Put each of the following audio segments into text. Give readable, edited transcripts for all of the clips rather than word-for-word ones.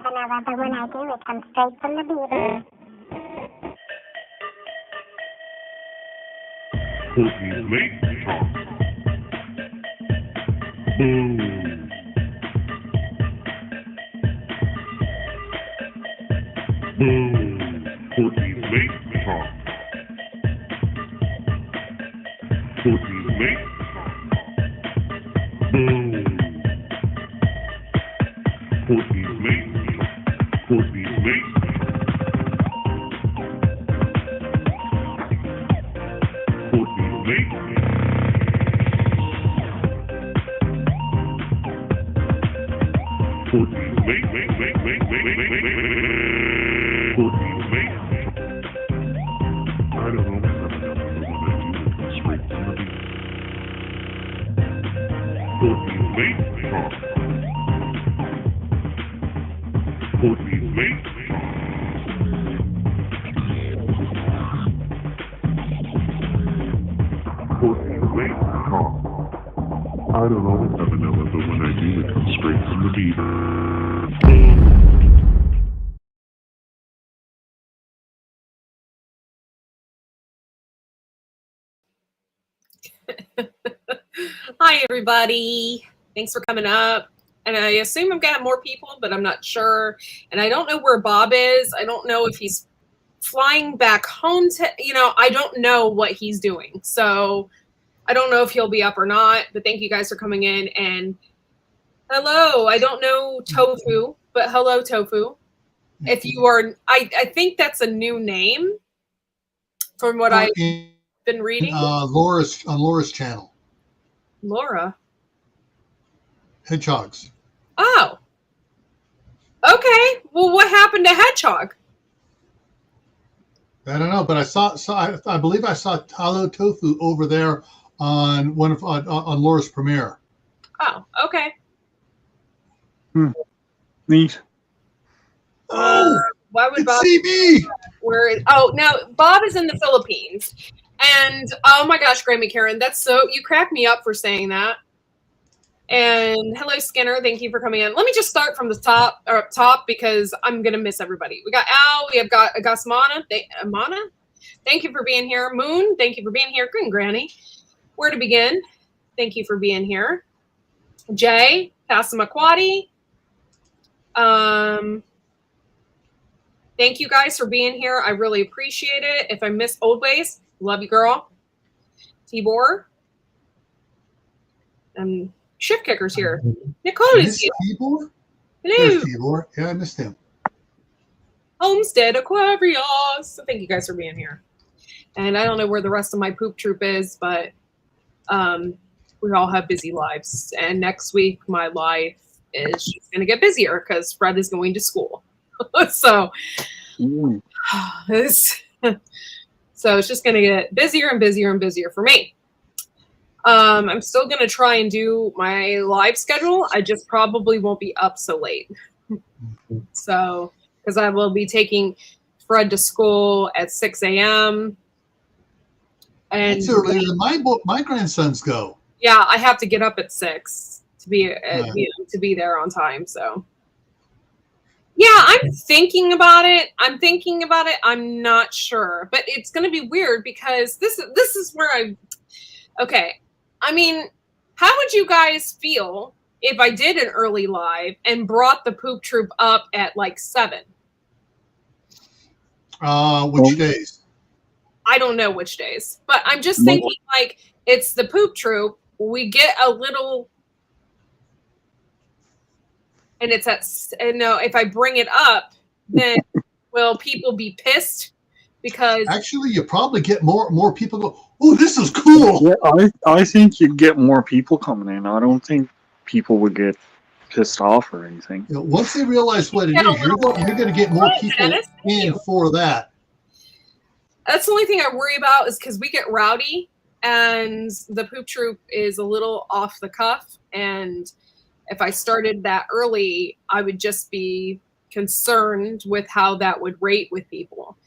never know, but when I do, it comes straight from the beaver. Cortney's late talk. Boom. Boom. Cortney's late talk. Cortney's late talk. Boom. Cortney's late talk. Cortney's late talk. Cortney's late talk. Cortney's late, Cortney's late. I don't know, straight from the beat. Cortney's late talk. Cortney's late talk. Cortney's late talk. I don't always have an element, but when I do, it comes straight from the beaver. Hi, everybody. Thanks for coming up. And I assume I've got more people, but I'm not sure. And I don't know where Bob is. I don't know if he's flying back home to, I don't know what he's doing. So I don't know if he'll be up or not, but thank you guys for coming in. And hello, I don't know Tofu, but hello, Tofu. If you are, I think that's a new name from what I've been reading. On Laura's channel. Laura. Hedgehogs. Oh. Okay. Well, what happened to Hedgehog? I don't know, but I believe I saw Hello Tofu over there on on Laura's premiere. Oh, okay. Neat. Why would Bob see me? Now Bob is in the Philippines. And oh my gosh, Grammy Karen, you cracked me up for saying that. And hello, Skinner. Thank you for coming in. Let me just start from the top because I'm gonna miss everybody. We got Al. We have got Mana. Mana, thank you for being here. Moon, thank you for being here. Green Granny. Where to begin? Thank you for being here. Jay, Passamaquoddy. Thank you guys for being here. I really appreciate it. If I miss Old Ways, love you, girl. Tibor. Shift Kicker's here. Nicole is here. Tibor? Hello. There's Tibor. Yeah, I missed him. Homestead Aquarius. Thank you guys for being here. And I don't know where the rest of my poop troop is, but we all have busy lives. And next week, my life is just going to get busier because Fred is going to school. So it's just going to get busier and busier and busier for me. I'm still going to try and do my live schedule. I just probably won't be up so late. So, because I will be taking Fred to school at 6 a.m. And it's earlier than my grandsons go. Yeah, I have to get up at 6 to be to be there on time. So, yeah, I'm thinking about it. I'm not sure, but it's going to be weird because this is where okay. I mean, how would you guys feel if I did an early live and brought the poop troop up at like 7? Which days? I don't know which days, but I'm just thinking like it's the poop troop. We get a little, and it's if I bring it up, then will people be pissed? Because actually, you probably get more people go, oh, this is cool. Yeah, I think you'd get more people coming in. I don't think people would get pissed off or anything. You know, once they realize what it is, you're going to get more people in for that. That's the only thing I worry about is because we get rowdy and the poop troop is a little off the cuff. And if I started that early, I would just be concerned with how that would rate with people.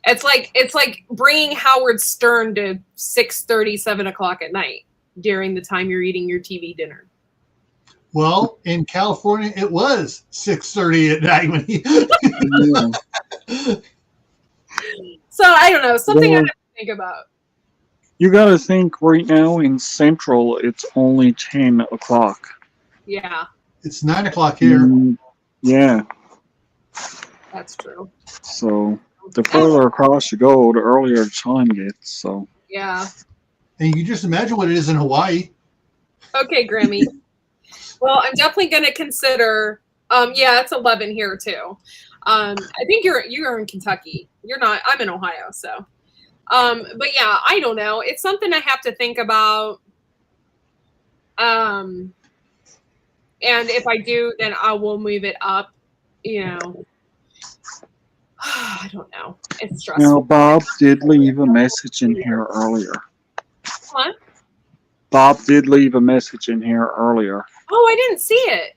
It's like bringing Howard Stern to 6:30, 7 o'clock at night during the time you're eating your TV dinner. Well, in California, it was 6:30 at night when he. Yeah. So I don't know, something I Well, have to think about. you got to think right now in Central, it's only 10 o'clock. Yeah, It's 9 o'clock here. Yeah. that's true. So the further across you go, the earlier the time gets. So Yeah. And you can just imagine what it is in Hawaii. Okay, Grammy. Well, I'm definitely going to consider. Yeah, it's 11 here too. I think you're in Kentucky. You're not. I'm in Ohio, so. But yeah, I don't know. It's something I have to think about. And if I do, then I will move it up. You know, I don't know. It's stressful. now Bob did leave a message in here earlier. What? Bob did leave a message in here earlier. Oh, I didn't see it.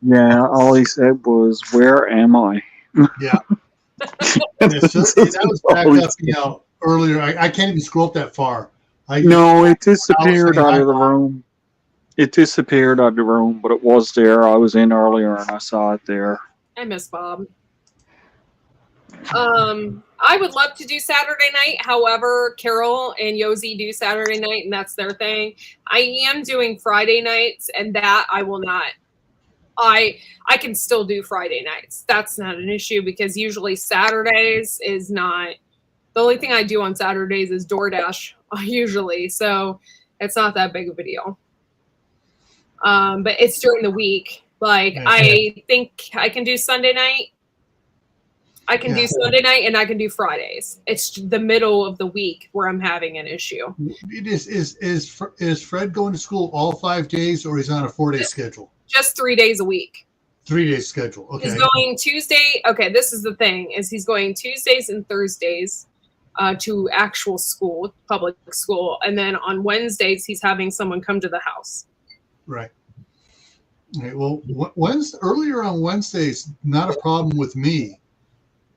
Yeah, all he said was, "Where am I?" Yeah. Yeah, so that was back up, earlier. I can't even scroll up that far. No, it disappeared out of the room. It disappeared out of the room, but it was there. I was in earlier and I saw it there. I miss Bob. I would love to do Saturday night. However, Carol and Yosi do Saturday night, and that's their thing. I am doing Friday nights, and that I will not. I can still do Friday nights. That's not an issue because usually Saturdays is not. The only thing I do on Saturdays is DoorDash usually, so it's not that big of a deal. But it's during the week. Like I think I can do Sunday night. I can do Sunday night and I can do Fridays. It's the middle of the week where I'm having an issue. Is Fred going to school all 5 days, or he's on a 4-day schedule? Just 3 days a week. 3-day schedule. Okay. He's going Tuesday. Okay, this is the thing: is he's going Tuesdays and Thursdays to actual school, public school, and then on Wednesdays he's having someone come to the house. Right. Okay. Well, earlier on Wednesdays, not a problem with me.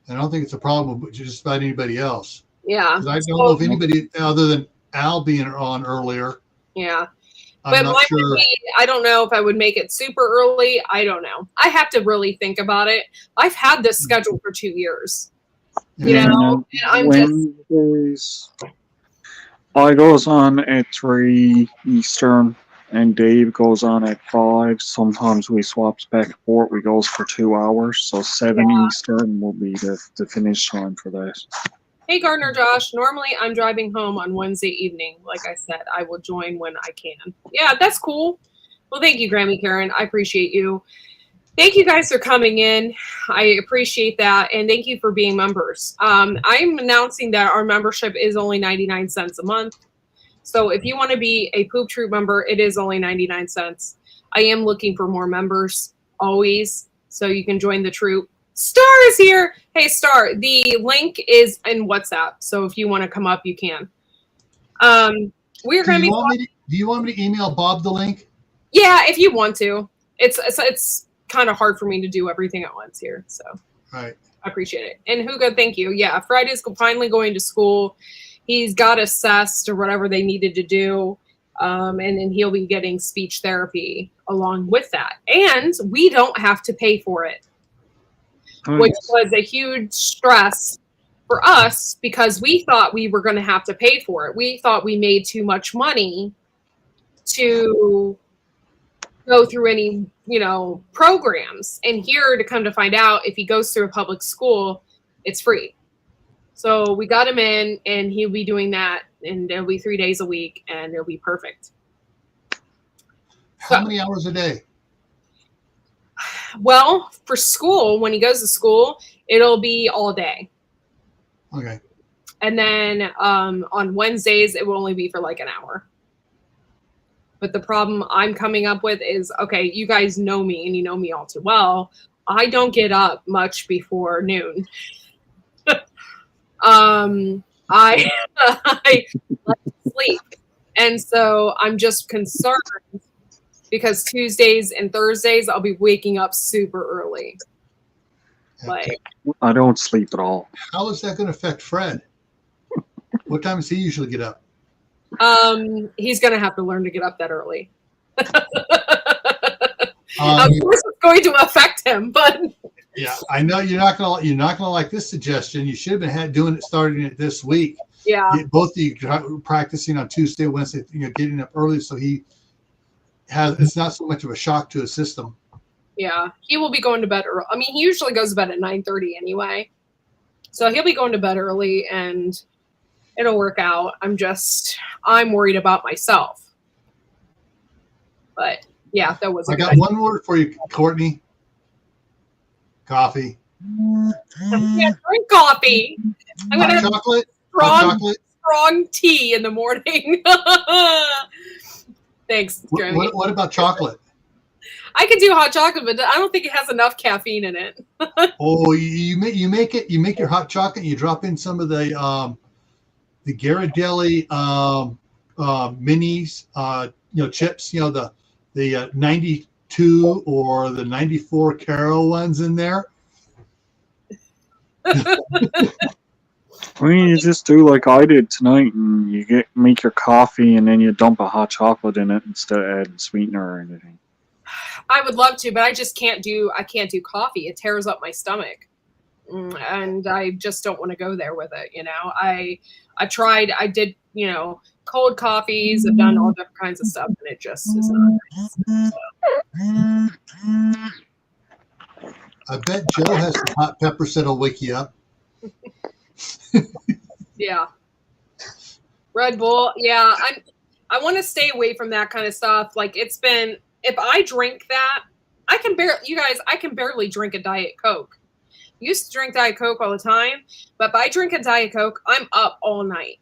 I don't think it's a problem with just about anybody else. Yeah. I don't know if anybody other than Al being on earlier. Yeah. I'm but not sure. I don't know if I would make it super early. I don't know. I have to really think about it. I've had this schedule for 2 years. You know, and I'm Wednesdays, I goes on at 3 Eastern, and Dave goes on at 5. Sometimes we swaps back and forth. We goes for 2 hours, so 7 Eastern will be the finish time for that. Hey, Gardner Josh. Normally, I'm driving home on Wednesday evening. Like I said, I will join when I can. Yeah, that's cool. Well, thank you, Grammy Karen. I appreciate you. Thank you guys for coming in. I appreciate that. And thank you for being members. I'm announcing that our membership is only 99 cents a month. So if you want to be a Poop Troop member, it is only 99 cents. I am looking for more members always. So you can join the troop. Star is here. Hey, Star, the link is in WhatsApp. So if you want to come up, you can. We're going to be. Do you want me to email Bob the link? Yeah, if you want to. It's kind of hard for me to do everything at once here. So right. I appreciate it. And Hugo, thank you. Yeah, Friday's finally going to school. He's got assessed or whatever they needed to do. And then he'll be getting speech therapy along with that. And we don't have to pay for it. Which was a huge stress for us because we thought we were going to have to pay for it. We thought we made too much money to go through any, programs. And here to come to find out, if he goes through a public school, it's free. So we got him in and he'll be doing that and it'll be 3 days a week and it'll be perfect. How many hours a day? Well, for school, when he goes to school, it'll be all day. Okay. And then on Wednesdays, it will only be for like an hour. But the problem I'm coming up with is, okay, you guys know me and you know me all too well. I don't get up much before noon. I like to sleep. And so I'm just concerned because Tuesdays and Thursdays, I'll be waking up super early. Okay. I don't sleep at all. How is that going to affect Fred? What time does he usually get up? He's going to have to learn to get up that early. Of course, it's going to affect him, but Yeah, I know you're not gonna like this suggestion. You should have been doing it starting it this week. yeah, Get both of you practicing on Tuesday, Wednesday. Getting up early so it's not so much of a shock to his system. yeah, he will be going to bed early. I mean, he usually goes to bed at 9:30 anyway, so he'll be going to bed early, and it'll work out. I'm worried about myself, but yeah, that was. I got one word for you, Courtney. Coffee. I can't drink coffee. I'm Hot gonna chocolate. have Hot chocolate. strong tea in the morning. Thanks, Jeremy. What about chocolate? I could do hot chocolate, but I don't think it has enough caffeine in it. Oh, you make your hot chocolate. You drop in some of the Ghirardelli minis, chips. The 92 or the 94 Caro ones in there. I mean, you just do like I did tonight, and you make your coffee, and then you dump a hot chocolate in it instead of adding sweetener or anything. I would love to, but I just can't do coffee. It tears up my stomach. And I just don't want to go there with it. I tried, I did, cold coffees. I've done all different kinds of stuff, and it just is not nice. I bet Joe has some hot peppers that'll wake you up. Yeah. Red Bull. Yeah. I want to stay away from that kind of stuff. Like if I drink that, I can barely drink a Diet Coke. Used to drink Diet Coke all the time, but if I drink a Diet Coke, I'm up all night,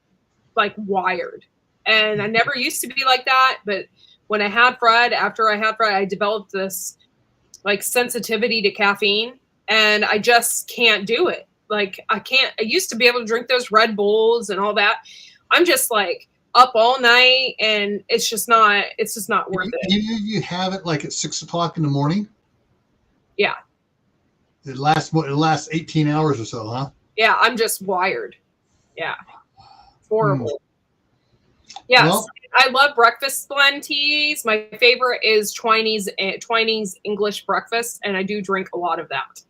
like wired. And I never used to be like that, but when after I had Fred, I developed this like sensitivity to caffeine, and I just can't do it. Like I used to be able to drink those Red Bulls and all that. I'm just like up all night, and it's just not worth it. You have it like at 6 o'clock in the morning? Yeah. It lasts 18 hours or so, huh? Yeah, I'm just wired. Yeah. Horrible. Yes. Well, I love breakfast blend teas. My favorite is Twinings English breakfast, and I do drink a lot of that.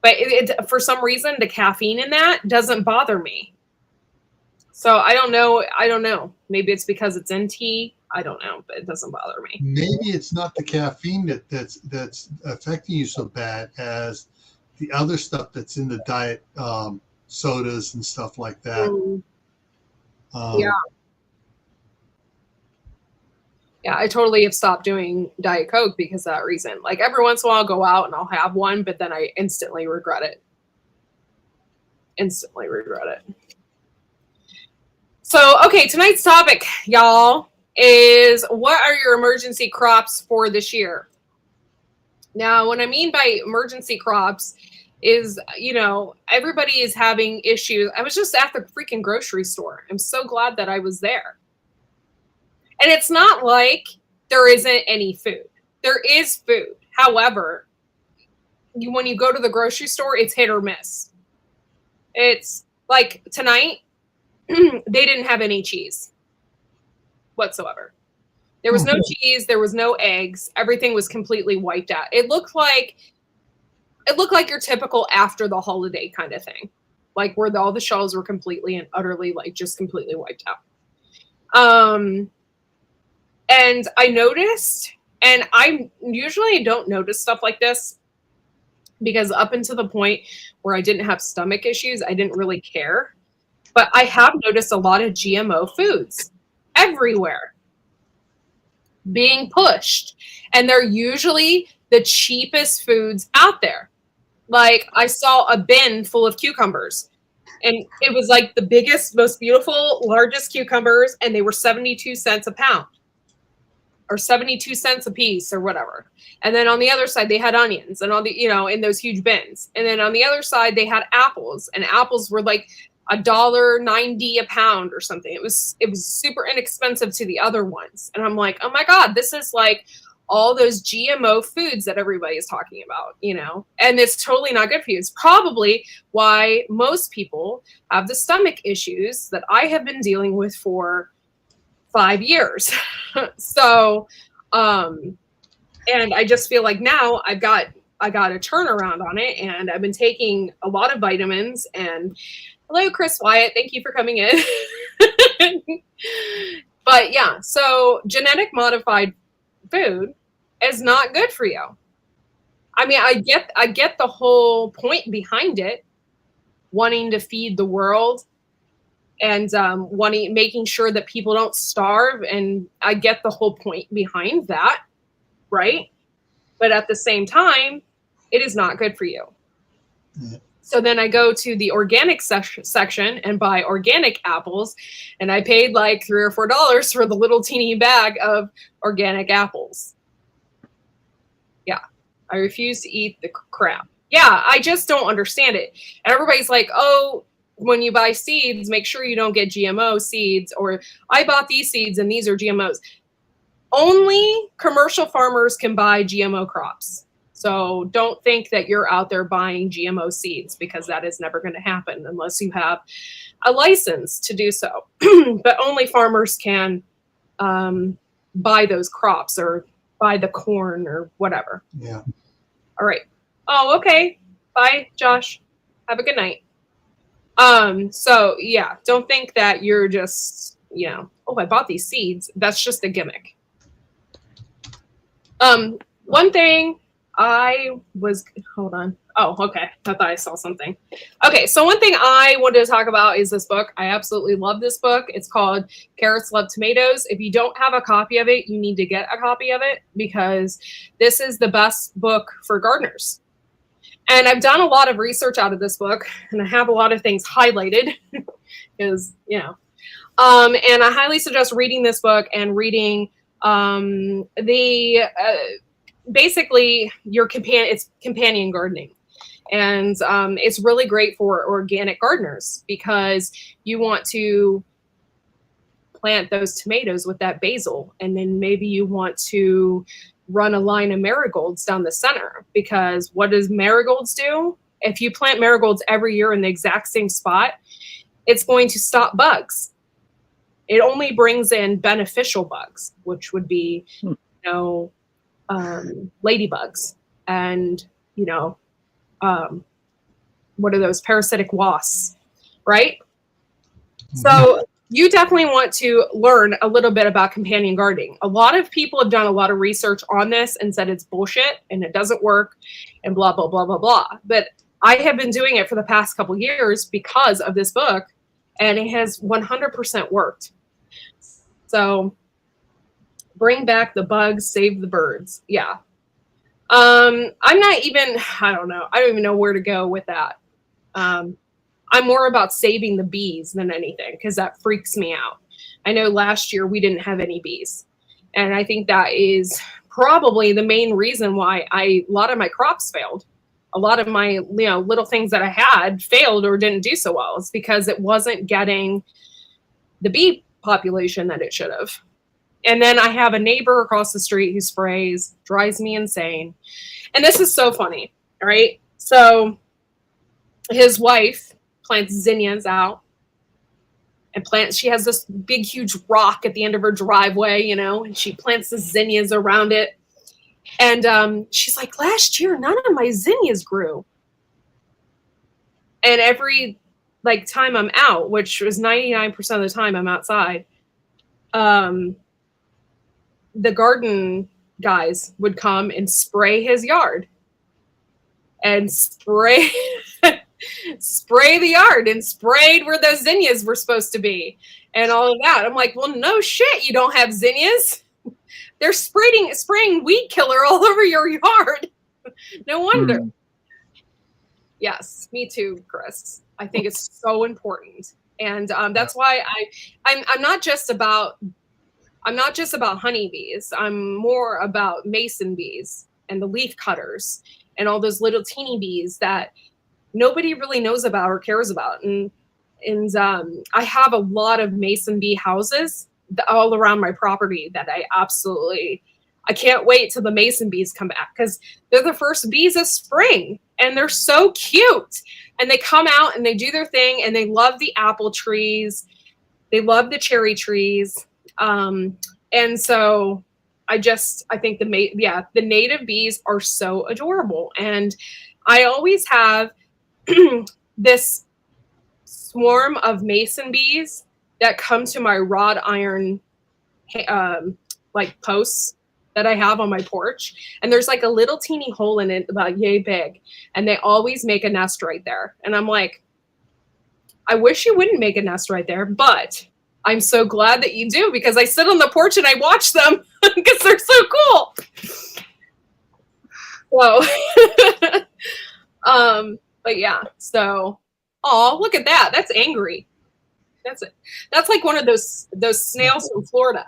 But for some reason, the caffeine in that doesn't bother me. So I don't know. Maybe it's because it's in tea. I don't know, but it doesn't bother me. Maybe it's not the caffeine that's affecting you so bad as the other stuff that's in the diet sodas and stuff like that. Yeah. Yeah, I totally have stopped doing Diet Coke because of that reason. Like every once in a while I'll go out and I'll have one, but then I instantly regret it. So, okay, tonight's topic, y'all, is what are your emergency crops for this year? Now, what I mean by emergency crops is, everybody is having issues. I was just at the freaking grocery store. I'm so glad that I was there. And it's not like there isn't any food. There is food. However, when you go to the grocery store, it's hit or miss. It's like tonight, they didn't have any cheese whatsoever. There was no cheese. There was no eggs. Everything was completely wiped out. It looked like your typical after the holiday kind of thing, like where all the shelves were completely and utterly just completely wiped out. And I noticed, and I usually don't notice stuff like this because up until the point where I didn't have stomach issues, I didn't really care. But I have noticed a lot of GMO foods everywhere being pushed. And they're usually the cheapest foods out there. Like I saw a bin full of cucumbers. And it was like the biggest, most beautiful, largest cucumbers. And they were 72 cents a pound. Or 72 cents a piece or whatever. And then on the other side, they had onions and in those huge bins. And then on the other side, they had apples, and apples were like $1.90 a pound or something. It was super inexpensive to the other ones. And I'm like, oh my God, this is like all those GMO foods that everybody is talking about, and it's totally not good for you. It's probably why most people have the stomach issues that I have been dealing with for 5 years. So, And I just feel like now I got a turnaround on it, and I've been taking a lot of vitamins. And hello, Chris Wyatt, thank you for coming in. But yeah, so genetic modified food is not good for you. I mean, I get the whole point behind it, wanting to feed the world and making sure that people don't starve, and I get the whole point behind that, right? But at the same time, it is not good for you. Yeah. So then I go to the organic section and buy organic apples, and I paid like $3 or $4 for the little teeny bag of organic apples. Yeah, I refuse to eat the crap. Yeah, I just don't understand it. And everybody's like, oh, when you buy seeds, make sure you don't get GMO seeds, or I bought these seeds and these are GMOs. Only commercial farmers can buy GMO crops. So don't think that you're out there buying GMO seeds, because that is never going to happen unless you have a license to do so. But only farmers can buy those crops or buy the corn or whatever. Yeah. All right. Oh, okay. Bye, Josh. Have a good night. So yeah, don't think that you're just, oh, I bought these seeds. That's just a gimmick. One thing hold on. Oh, okay. I thought I saw something. Okay. So one thing I wanted to talk about is this book. I absolutely love this book. It's called Carrots Love Tomatoes. If you don't have a copy of it, you need to get a copy of it, because this is the best book for gardeners. And I've done a lot of research out of this book, and I have a lot of things highlighted because, and I highly suggest reading this book and reading basically it's companion gardening. And it's really great for organic gardeners, because you want to plant those tomatoes with that basil, and then maybe you want to run a line of marigolds down the center, because what does marigolds do? If you plant marigolds every year in the exact same spot, it's going to stop bugs. It only brings in beneficial bugs, which would be, ladybugs and, what are those, parasitic wasps, right? So you definitely want to learn a little bit about companion gardening. A lot of people have done a lot of research on this and said it's bullshit and it doesn't work and blah, blah, blah, blah, blah. But I have been doing it for the past couple of years because of this book, and it has 100% worked. So bring back the bugs, save the birds. Yeah. I don't even know where to go with that. I'm more about saving the bees than anything, because that freaks me out. I know last year we didn't have any bees, and I think that is probably the main reason why a lot of my crops failed. A lot of my little things that I had failed or didn't do so well. It's because it wasn't getting the bee population that it should have. And then I have a neighbor across the street who sprays, drives me insane. And this is so funny, right? So his wife plants zinnias out, and she has this big, huge rock at the end of her driveway, and she plants the zinnias around it. And she's like, last year, none of my zinnias grew. And every time I'm out, which was 99% of the time I'm outside, the garden guys would come and spray his yard and spray the yard and sprayed where those zinnias were supposed to be and all of that. I'm like, well, no shit, you don't have zinnias. They're spraying weed killer all over your yard. No wonder. Yes, me too, Chris. I think it's so important. And that's why I'm not just about honeybees. I'm more about mason bees and the leaf cutters and all those little teeny bees that nobody really knows about or cares about. And I have a lot of mason bee houses all around my property that I can't wait till the mason bees come back, because they're the first bees of spring and they're so cute. And they come out and they do their thing, and they love the apple trees. They love the cherry trees. And so think the native bees are so adorable. And I always have this swarm of mason bees that come to my wrought iron like posts that I have on my porch, and there's like a little teeny hole in it about yay big, and they always make a nest right there. And I'm like, I wish you wouldn't make a nest right there, but I'm so glad that you do, because I sit on the porch and I watch them because they're so cool. So but yeah, so look at that. That's angry. That's it. That's like one of those snails from Florida.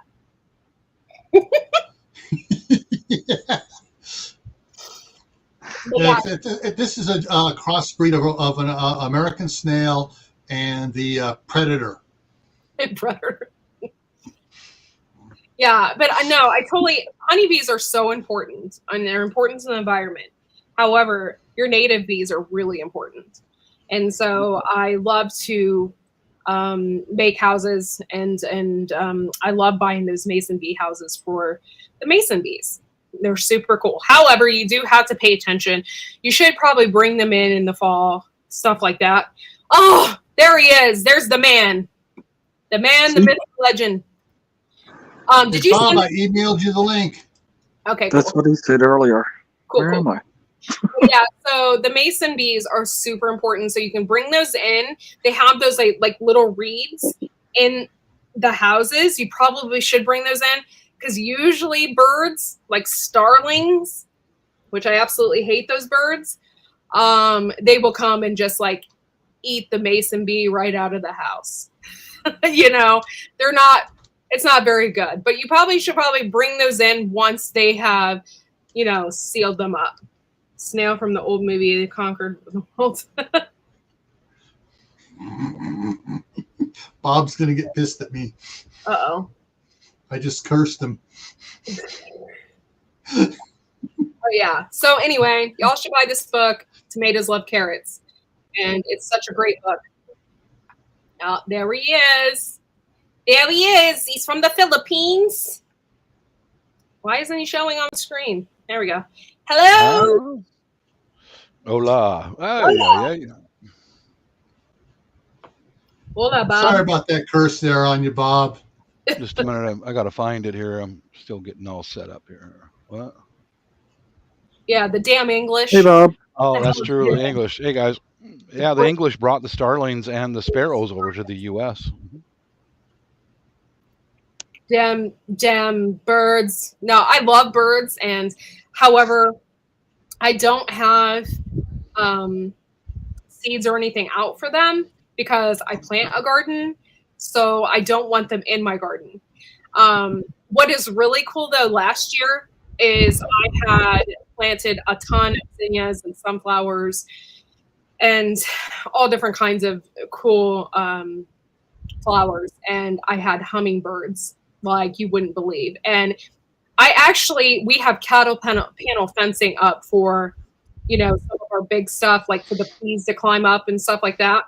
Yeah, this is a crossbreed of an American snail and the predator. Predator. Yeah, but honeybees are so important, and they're important to the environment. However, your native bees are really important. And so I love to make houses, and I love buying those mason bee houses for the mason bees. They're super cool. However, you do have to pay attention. You should probably bring them in the fall, stuff like that. Oh, there he is. There's the man. The man, the myth, the legend. Did you Bob, I emailed you the link. Okay, cool. That's what he said earlier. Where am I? Yeah, so the mason bees are super important. So you can bring those in. They have those like little reeds in the houses. You probably should bring those in, because usually birds like starlings, which I absolutely hate those birds, they will come and just like eat the mason bee right out of the house. You know, it's not very good, but you should bring those in once they have, sealed them up. Snail from the old movie, They Conquered the World. Bob's going to get pissed at me. Uh-oh. I just cursed him. Oh, yeah. So anyway, y'all should buy this book, Tomatoes Love Carrots. And it's such a great book. Oh, there he is. There he is. He's from the Philippines. Why isn't he showing on the screen? There we go. Hello. Hola. Hola. Hola, Bob. Sorry about that curse there on you, Bob. Just a minute. I got to find it here. I'm still getting all set up here. What? Yeah, the damn English. Hey, Bob. Oh, that's true. The English. Hey, guys. Yeah, the English brought the starlings and the sparrows over to the U.S. Damn birds. No, I love birds, and however, I don't have seeds or anything out for them because I plant a garden, so I don't want them in my garden. What is really cool though, last year is I had planted a ton of zinnias and sunflowers and all different kinds of cool flowers, and I had hummingbirds like you wouldn't believe. And we have cattle panel fencing up for, some of our big stuff, like for the bees to climb up and stuff like that.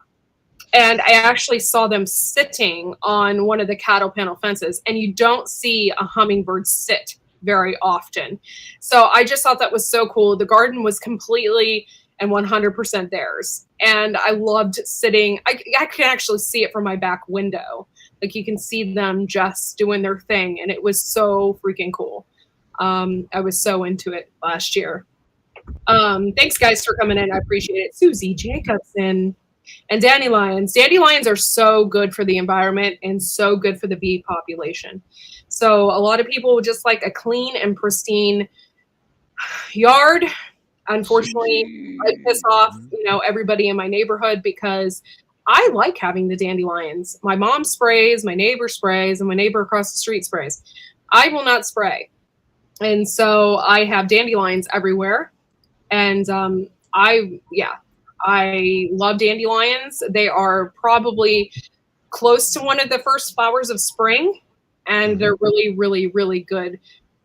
And I actually saw them sitting on one of the cattle panel fences, and you don't see a hummingbird sit very often. So I just thought that was so cool. The garden was completely and 100% theirs. And I loved sitting. I can actually see it from my back window. Like you can see them just doing their thing. And it was so freaking cool. I was so into it last year. Thanks guys for coming in. I appreciate it. Susie Jacobson and dandelions. Dandelions are so good for the environment and so good for the bee population. So a lot of people would just like a clean and pristine yard. Unfortunately, I piss off, everybody in my neighborhood because I like having the dandelions. My mom sprays, my neighbor sprays, and my neighbor across the street sprays. I will not spray. And so I have dandelions everywhere. And I love dandelions. They are probably close to one of the first flowers of spring. And they're really, really, really good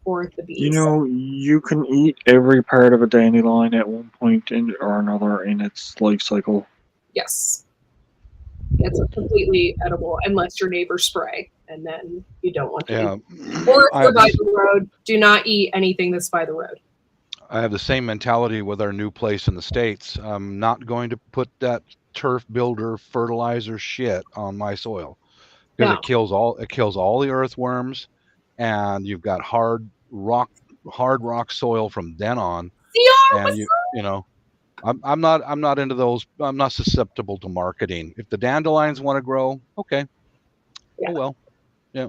for the bees. You can eat every part of a dandelion at one point or another in its life cycle. Yes. It's completely edible unless your neighbors spray. and then you don't want to Yeah. eat. Or if I you're have by this- the road, do not eat anything that's by the road. I have the same mentality with our new place in the States. I'm not going to put that turf builder fertilizer shit on my soil because No. it kills all the earthworms, and you've got hard rock soil from then on. CR, And what's you know, I'm not into those. I'm not susceptible to marketing. If the dandelions want to grow, okay. Yeah. Oh well. Yeah.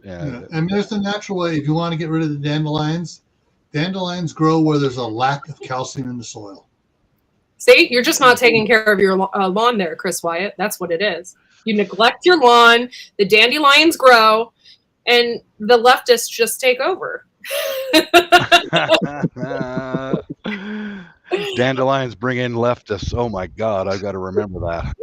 Yeah. I mean, there's a natural way. If you want to get rid of the dandelions grow where there's a lack of calcium in the soil. See, you're just not taking care of your lawn there, Chris Wyatt. That's what it is. You neglect your lawn, the dandelions grow, and the leftists just take over. Dandelions bring in leftists. Oh my God, I've got to remember that.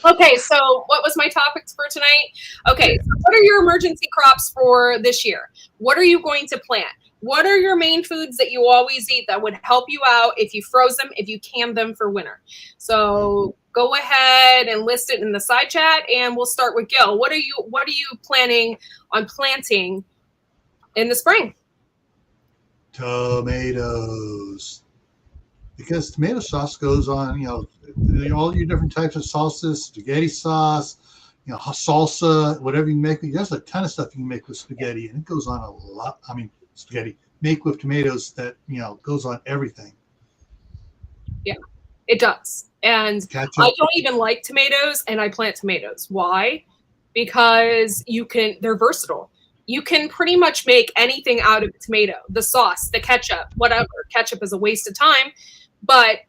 Okay, so what was my topics for tonight? Okay, so what are your emergency crops for this year? What are you going to plant? What are your main foods that you always eat that would help you out if you froze them, if you canned them for winter? So go ahead and list it in the side chat, and we'll start with Gil. What are you planning on planting in the spring? Tomatoes. Because tomato sauce goes on, all your different types of sauces, spaghetti sauce, salsa, whatever you make. There's a ton of stuff you can make with spaghetti, and it goes on a lot. I mean, spaghetti make with tomatoes that goes on everything. Yeah, it does. And Ketchup. I don't even like tomatoes, and I plant tomatoes. Why? Because they're versatile. You can pretty much make anything out of a tomato. The sauce, the ketchup, whatever. Ketchup is a waste of time, but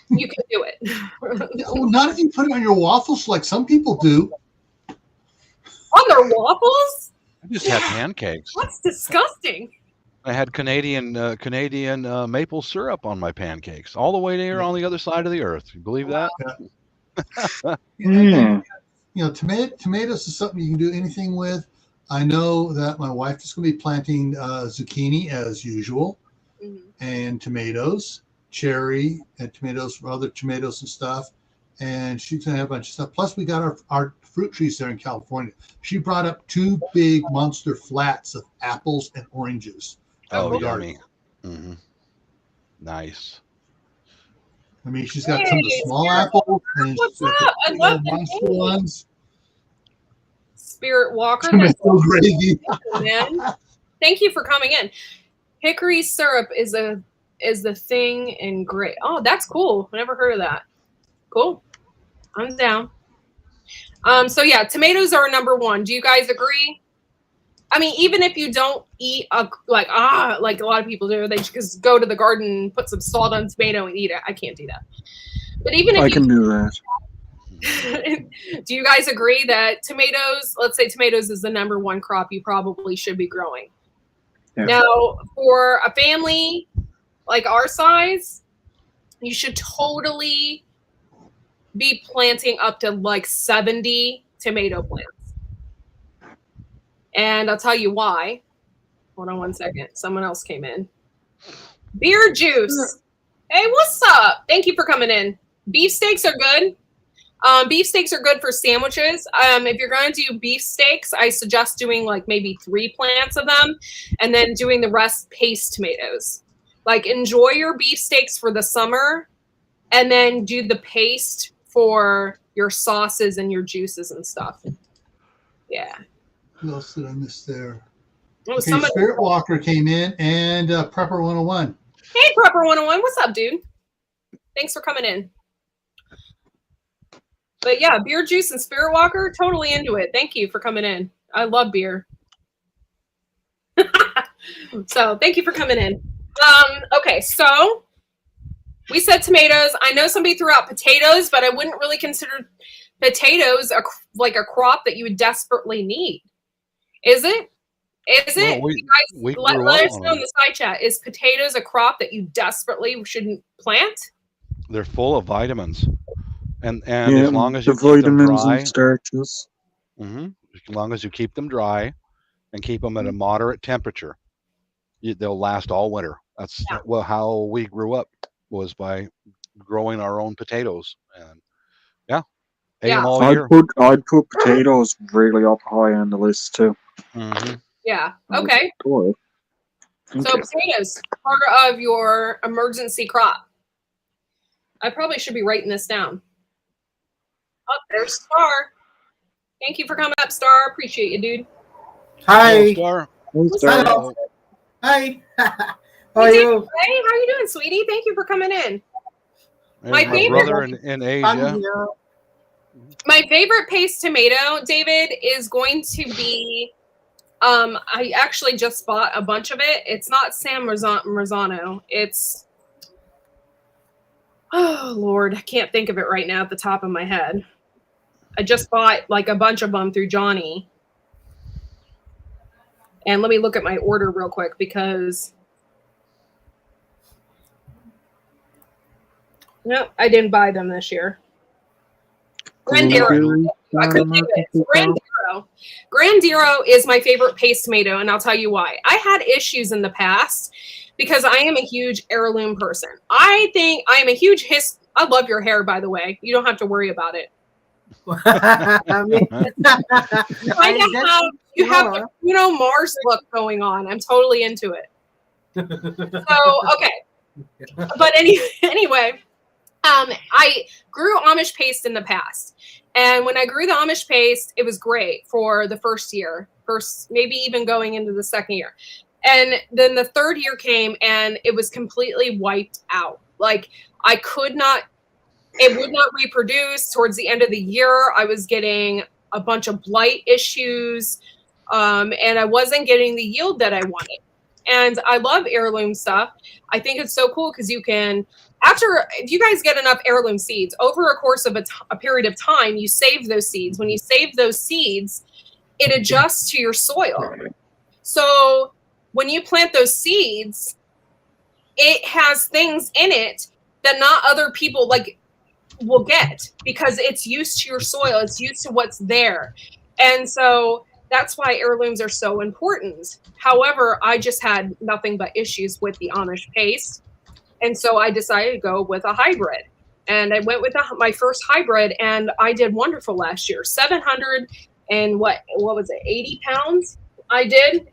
you can do it. Not if you put it on your waffles like some people do. On their waffles? I just had pancakes. That's disgusting. I had Canadian maple syrup on my pancakes, all the way there on the other side of the earth. You believe that? Tomatoes is something you can do anything with. I know that my wife is going to be planting zucchini as usual, and tomatoes, cherry, and tomatoes for other tomatoes and stuff. And she's going to have a bunch of stuff. Plus, we got our fruit trees there in California. She brought up 2 big monster flats of apples and oranges. Oh, yummy. Mm-hmm. Nice. I mean, she's got some of the small apples and What's up? I love the monster name. ones. Spirit Walker. Tomato gravy. Man. Thank you for coming in. Hickory syrup is the thing in great. Oh, that's cool. I never heard of that. Cool. I'm down. So yeah, tomatoes are number 1. Do you guys agree? I mean, even if you don't eat like a lot of people do, they just go to the garden, put some salt on tomato and eat it. I can't do that. But even if I can do that. do you guys agree that let's say tomatoes is the number 1 crop you probably should be growing? Yeah. Now, for a family like our size, you should totally be planting up to like 70 tomato plants. And I'll tell you why. Hold on one second. Someone else came in. Beer juice. Hey, what's up? Thank you for coming in. Beef steaks are good. Beef steaks are good for sandwiches. If you're going to do beef steaks, I suggest doing like maybe 3 plants of them and then doing the rest paste tomatoes. Like enjoy your beef steaks for the summer and then do the paste for your sauces and your juices and stuff. Yeah. Who else did I miss there? Oh, Okay, Spirit Walker came in and Prepper 101. Hey, Prepper 101. What's up, dude? Thanks for coming in. But yeah, beer juice and Spirit Walker, totally into it. Thank you for coming in. I love beer. So thank you for coming in. Okay, so we said tomatoes. I know somebody threw out potatoes, but I wouldn't really consider potatoes like a crop that you would desperately need. Is it? Is it? Well, you guys, let us know in the side chat. Is potatoes a crop that you desperately shouldn't plant? They're full of vitamins. And Yeah, as long as you the keep them vitamins dry, and starches. as long as you keep them dry and keep them at a moderate temperature, they'll last all winter. That's how we grew up, was by growing our own potatoes. And yeah, Ate Yeah. them all I'd year. put potatoes really up high on the list too. Mhm. Yeah. Okay. Boy. So Okay. potatoes, part of your emergency crop. I probably should be writing this down. Oh, there's Star. Thank you for coming up, Star. Appreciate you, dude. Hello, Hi. Star. Who's Sorry. that? Hello. Hi. How are Hey, you? Hey, how you doing, sweetie? Thank you for coming in. There's My my favorite- brother in Asia. Here. My favorite paste tomato, David, is going to be. I actually just bought a bunch of it. It's not San Marzano. It's. Oh Lord, I can't think of it right now at the top of my head. I just bought like a bunch of them through Johnny. And let me look at my order real quick because. No, I didn't buy them this year. Grandiro. I couldn't think of it. It's Grandiro. Grandiro is my favorite paste tomato, and I'll tell you why. I had issues in the past because I am a huge heirloom person. I think I am a huge I love your hair, by the way. You don't have to worry about it. You have the Bruno Mars look going on. I'm totally into it. So, okay. But anyway, I grew Amish paste in the past. And when I grew the Amish paste, it was great for the first year, maybe even going into the second year. And then the third year came and it was completely wiped out. Like it would not reproduce. Towards the end of the year, I was getting a bunch of blight issues, and I wasn't getting the yield that I wanted. And I love heirloom stuff. I think it's so cool because you can, if you guys get enough heirloom seeds, over a course of a period of time, you save those seeds. When you save those seeds, it adjusts to your soil. So when you plant those seeds, it has things in it that not other people will get because it's used to your soil. It's used to what's there. And so that's why heirlooms are so important. However, I just had nothing but issues with the Amish paste. And so I decided to go with a hybrid. And I went with my first hybrid and I did wonderful last year. 700 and what was it, 80 pounds I did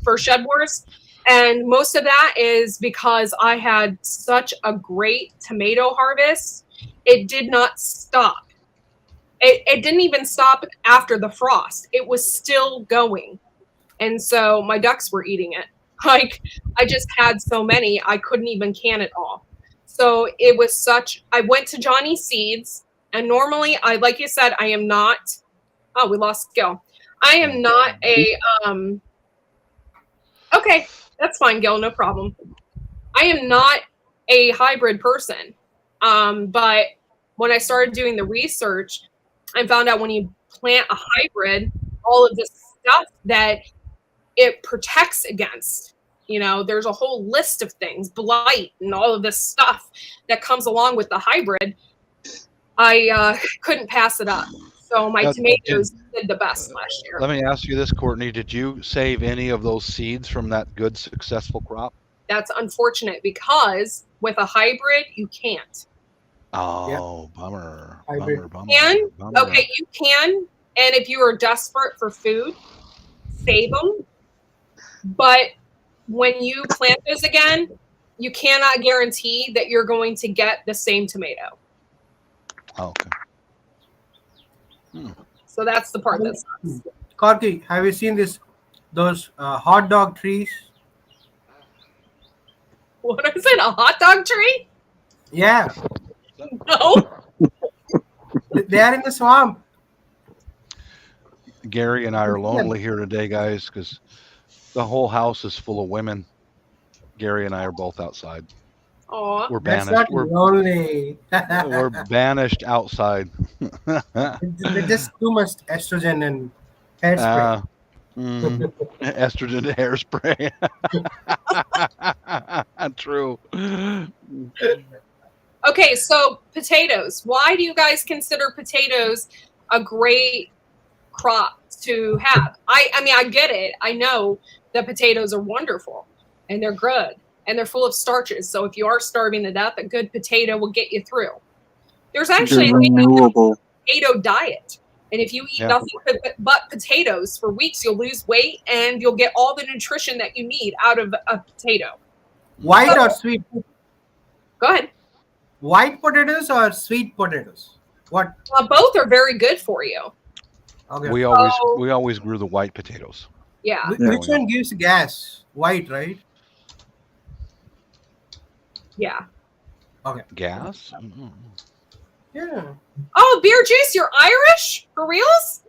for Shed Wars. And most of that is because I had such a great tomato harvest. It did not stop. It didn't even stop after the frost. It was still going. And so my ducks were eating it. Like I just had so many, I couldn't even can it all. So it was I went to Johnny Seeds, and normally like you said, I am not, we lost Gil. I am not okay, that's fine, Gil, no problem. I am not a hybrid person. But when I started doing the research, I found out when you plant a hybrid, all of this stuff that it protects against, there's a whole list of things, blight and all of this stuff that comes along with the hybrid. I couldn't pass it up. So my tomatoes did the best last year. Let me ask you this, Courtney. Did you save any of those seeds from that good, successful crop? That's unfortunate because with a hybrid, you can't. Oh, yeah. Bummer. Okay, you can. And if you are desperate for food, save them. But when you plant those again, you cannot guarantee that you're going to get the same tomato. Oh, okay. So that's the part that sucks. Corky, have you seen those hot dog trees? What is it? A hot dog tree? Yeah. No. They are in the swamp. Gary and I are lonely here today, guys, because the whole house is full of women. Gary and I are both outside. Oh, we're banished. That's not lonely. We're banished outside. There's just too much estrogen and hairspray. Estrogen hairspray. True. Okay, so potatoes. Why do you guys consider potatoes a great crop to have? I mean, I get it. I know that potatoes are wonderful and they're good and they're full of starches. So if you are starving to death, a good potato will get you through. There's actually renewable. potato diet. And if you eat nothing but potatoes for weeks, you'll lose weight and you'll get all the nutrition that you need out of a potato. White or sweet? Go ahead. White potatoes or sweet potatoes? What? Both are very good for you. Okay. We always grew the white potatoes. Yeah. Which one gives gas? White, right? Yeah. Okay. Gas? Yeah. Oh, beer juice, you're Irish? For reals?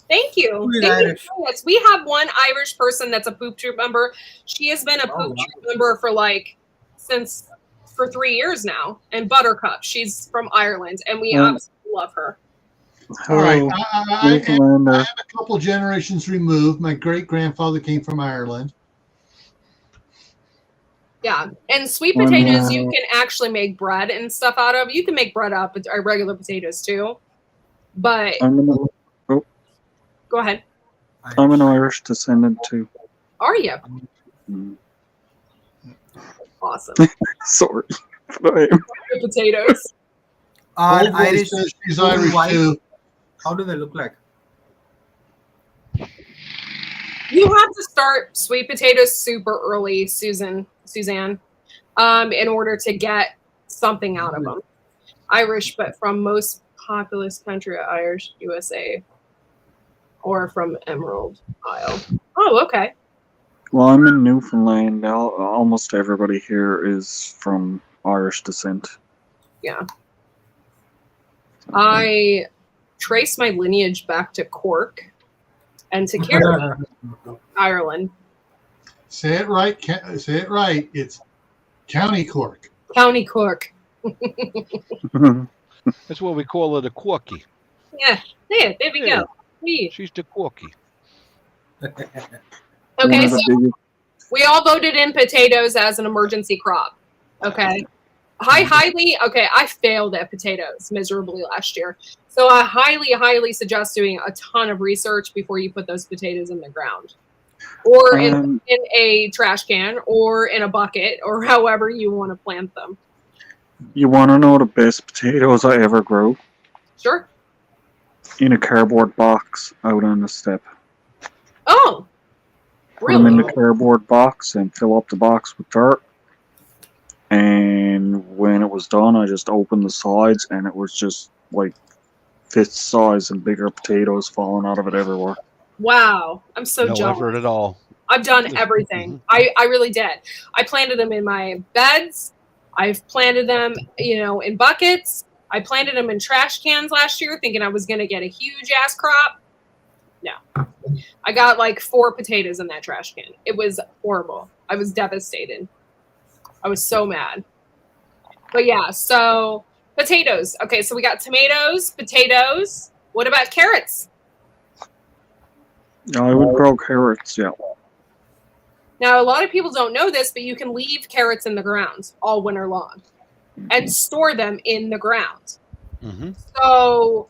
Thank you. Who is Thank Irish? you. Yes, we have one Irish person that's a Poop Troop member. She has been a Poop Troop member for 3 years now. And Buttercup, she's from Ireland, and we absolutely love her. All right. I am Newfoundlander. a couple generations removed. My great grandfather came from Ireland. Yeah, and sweet potatoes you can actually make bread and stuff out of. You can make bread out of regular potatoes too, but go ahead. I'm an Irish descendant too. Are you? Mm. Awesome. Sorry, but I am. Potatoes. Old boy Irish. says she's Irish white. too. How do they look like? You have to start sweet potatoes super early, Suzanne, in order to get something out of them. Irish, but from most populous country, Irish, USA, or from Emerald Isle. Oh, okay. Well, I'm in Newfoundland. Almost everybody here is from Irish descent. Yeah. I trace my lineage back to Cork and to Kerry, Ireland. Say it right. Say it right. It's County Cork. County Cork. That's what we call it, a quirky. Yeah, there we go. Yeah. She's the quirky. Okay, so we all voted in potatoes as an emergency crop. Okay. I failed at potatoes miserably last year. So I highly suggest doing a ton of research before you put those potatoes in the ground. Or in a trash can, or in a bucket, or however you want to plant them. You want to know the best potatoes I ever grew? Sure. In a cardboard box out on the step. Oh, Put them in really? the cardboard box and fill up the box with dirt. And when it was done, I just opened the sides, and it was just like fist size and bigger potatoes falling out of it everywhere. Wow, I'm so No jealous. effort at all. I've done everything. I really did. I planted them in my beds. I've planted them, in buckets. I planted them in trash cans last year, thinking I was going to get a huge ass crop. No, I got like 4 potatoes in that trash can. It was horrible. I was devastated. I was so mad. But yeah, so potatoes. Okay, so we got tomatoes, potatoes. What about carrots? I would grow carrots, yeah. Now, a lot of people don't know this, but you can leave carrots in the ground all winter long and store them in the ground. Mm-hmm. So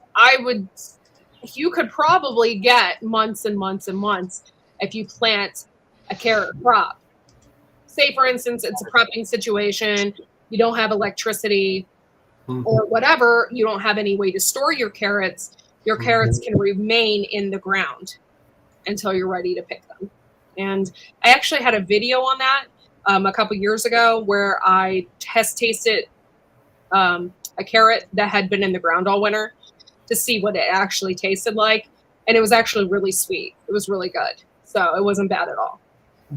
you could probably get months and months and months if you plant a carrot crop. Say, for instance, it's a prepping situation. You don't have electricity or whatever. You don't have any way to store your carrots. Your carrots can remain in the ground until you're ready to pick them. And I actually had a video on that a couple years ago where I tasted a carrot that had been in the ground all winter to see what it actually tasted like. And it was actually really sweet. It was really good. So it wasn't bad at all.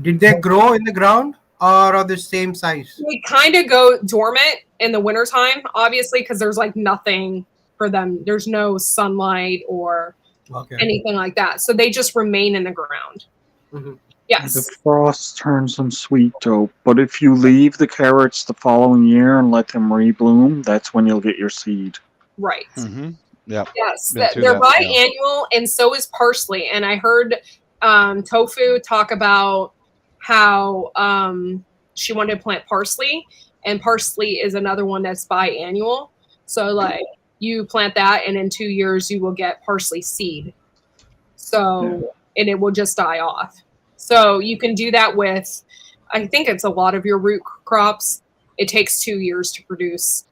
Did they grow in the ground or are they the same size? They kind of go dormant in the wintertime, obviously, because there's like nothing for them. There's no sunlight or anything like that. So they just remain in the ground. Mm-hmm. Yes. The frost turns them sweet, though. But if you leave the carrots the following year and let them rebloom, that's when you'll get your seed. Right. Mm-hmm. Yeah. Yes. They're biannual, and so is parsley. And I heard Tofu talk about how she wanted to plant parsley, and parsley is another one that's biannual. So like you plant that, and in 2 years you will get parsley seed. So and it will just die off. So you can do that with, I think it's a lot of your root crops. It takes 2 years to produce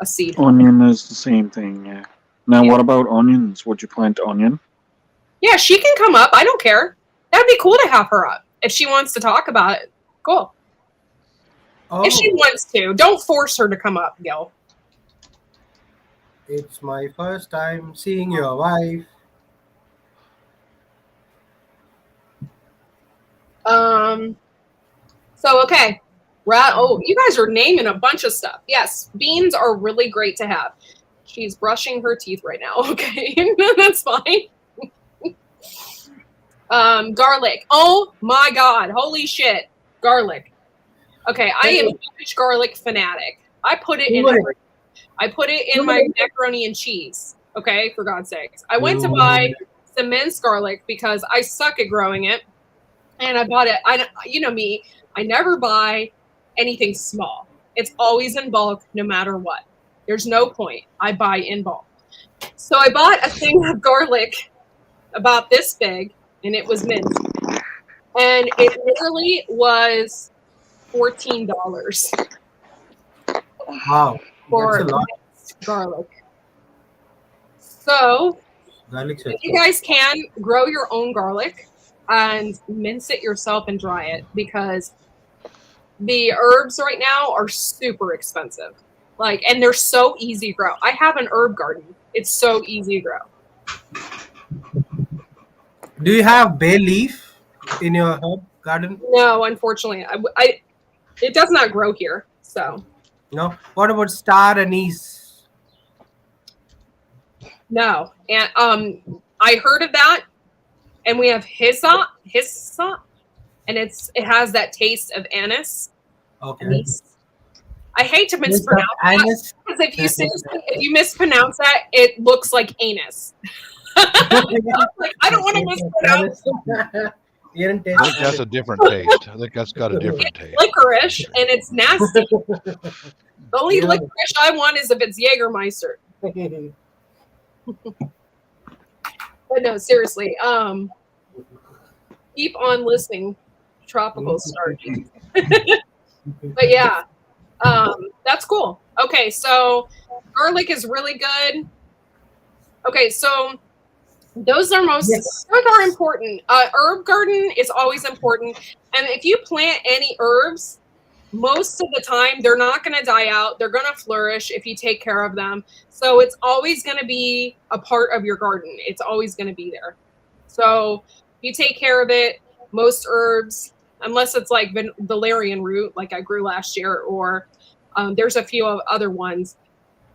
a seed. Onion is the same thing, yeah. Now, Yeah. what about onions? Would you plant onion? Yeah, she can come up. I don't care. That'd be cool to have her up if she wants to talk about it. Cool. Oh, If she wants to, don't force her to come up, Gil. it's my first time seeing your wife. So okay. Oh, you guys are naming a bunch of stuff. Yes, beans are really great to have. She's brushing her teeth right now. Okay, that's fine. Garlic. Oh my god, holy shit. Garlic. Okay, I am a huge garlic fanatic. I put it in my macaroni and cheese. Okay, for God's sakes. I went to buy some minced garlic because I suck at growing it. And I bought it. You know me, I never buy anything small. It's always in bulk, no matter what. There's no point. I buy in bulk. So I bought a thing of garlic about this big, and it was minced. And it literally was $14 Wow, for that's a lot. minced garlic. So Garlic if you guys can grow your own garlic and mince it yourself and dry it, because the herbs right now are super expensive. And they're so easy to grow. I have an herb garden. It's so easy to grow. Do you have bay leaf in your herb garden? No, unfortunately, it does not grow here. So No. What about star anise? no, and I heard of that, and we have hyssop, and it has that taste of anise. Okay. Anise. I hate to mispronounce that, Anise. because if you mispronounce that, it looks like anus. I don't want to mispronounce Didn't I taste think that's a different taste. I think that's got a different taste. licorice, and it's nasty. The only licorice I want is if it's Jägermeister. But no, seriously. Keep on listening. Tropical start. But yeah, that's cool. Okay, so garlic is really good. Okay, so those are important. Herb garden is always important, and if you plant any herbs, most of the time they're not going to die out. They're going to flourish if you take care of them. So it's always going to be a part of your garden. It's always going to be there. So you take care of it. Most herbs, unless it's like valerian root, like I grew last year, or there's a few other ones.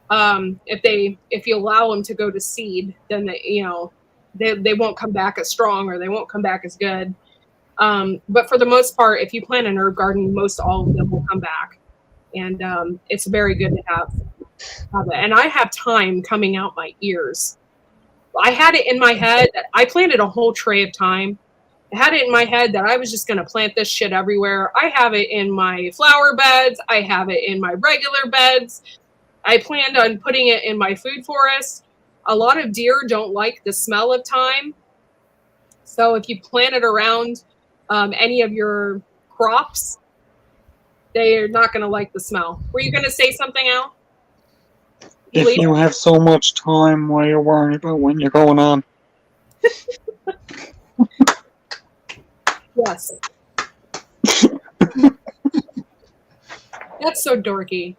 If you allow them to go to seed, then they won't come back as strong, or they won't come back as good. But for the most part, if you plant an herb garden, most all of them will come back, and it's very good to have it. And I have thyme coming out my ears. I had it in my head that I planted a whole tray of thyme. I had it in my head that I was just going to plant this shit everywhere. I have it in my flower beds. I have it in my regular beds. I planned on putting it in my food forest. A lot of deer don't like the smell of thyme. So if you plant it around any of your crops, they're not going to like the smell. Were you going to say something, Al? If you have so much time, why are you worrying about when you're going on? Yes. That's so dorky.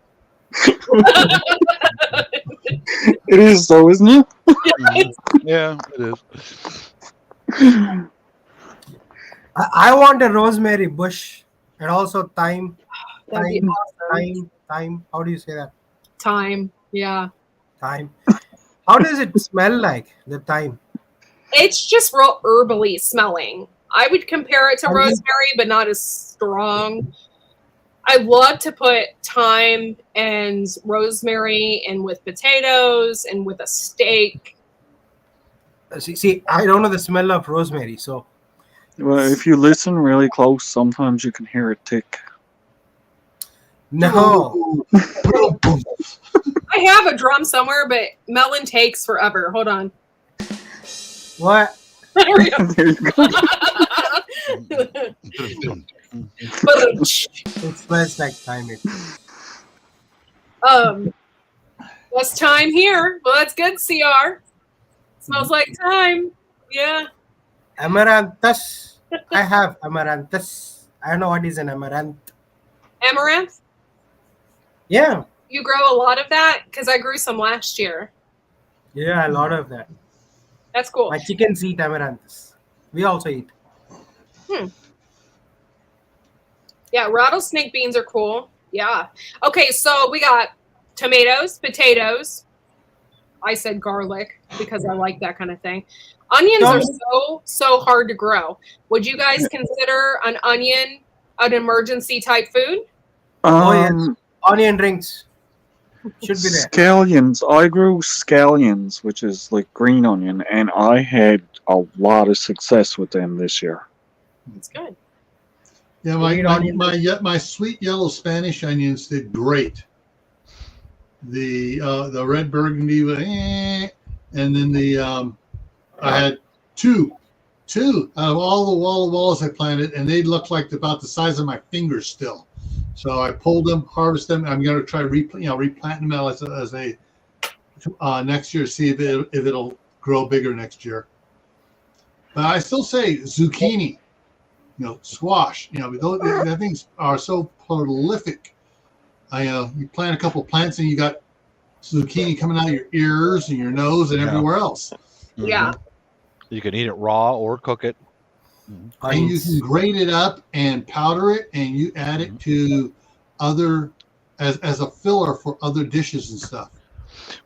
It is though, isn't it? Yeah, it is. I want a rosemary bush and also thyme. That'd be awesome. Thyme. How do you say that? Thyme. Yeah. Thyme. How does it smell like, the thyme? It's just real herbally smelling. I would compare it to rosemary, but not as strong. I love to put thyme and rosemary in with potatoes and with a steak. See, I don't know the smell of rosemary, so. Well, if you listen really close, sometimes you can hear it tick. No. I have a drum somewhere, but melon takes forever. Hold on. What? There we go. There you go. It smells like thyme. Best time here. Well, that's good, CR. Smells like time. Yeah. Amaranthus. I have amaranthus. I don't know what is an amaranth. Amaranth? Yeah. You grow a lot of that? Because I grew some last year. Yeah, a lot of that. That's cool. My chickens eat amaranthus. We also eat. Yeah, rattlesnake beans are cool. Yeah. Okay, so we got tomatoes, potatoes. I said garlic because I like that kind of thing. Onions are so hard to grow. Would you guys consider an onion an emergency type food? Oh, yes. Onion rings. Should be there. Scallions. I grew scallions, which is like green onion, and I had a lot of success with them this year. That's good. Yeah, my sweet yellow Spanish onions did great. The red burgundy, and then I had two out of all the walls I planted, and they looked like about the size of my fingers still. So I pulled them, harvest them. I'm going to try replanting them as they next year, see if it'll grow bigger next year. But I still say zucchini, squash. The things are so prolific. You plant a couple plants and you got zucchini coming out of your ears and your nose and everywhere else. Yeah. You can eat it raw or cook it. And you can grate it up and powder it, and you add it to other as a filler for other dishes and stuff.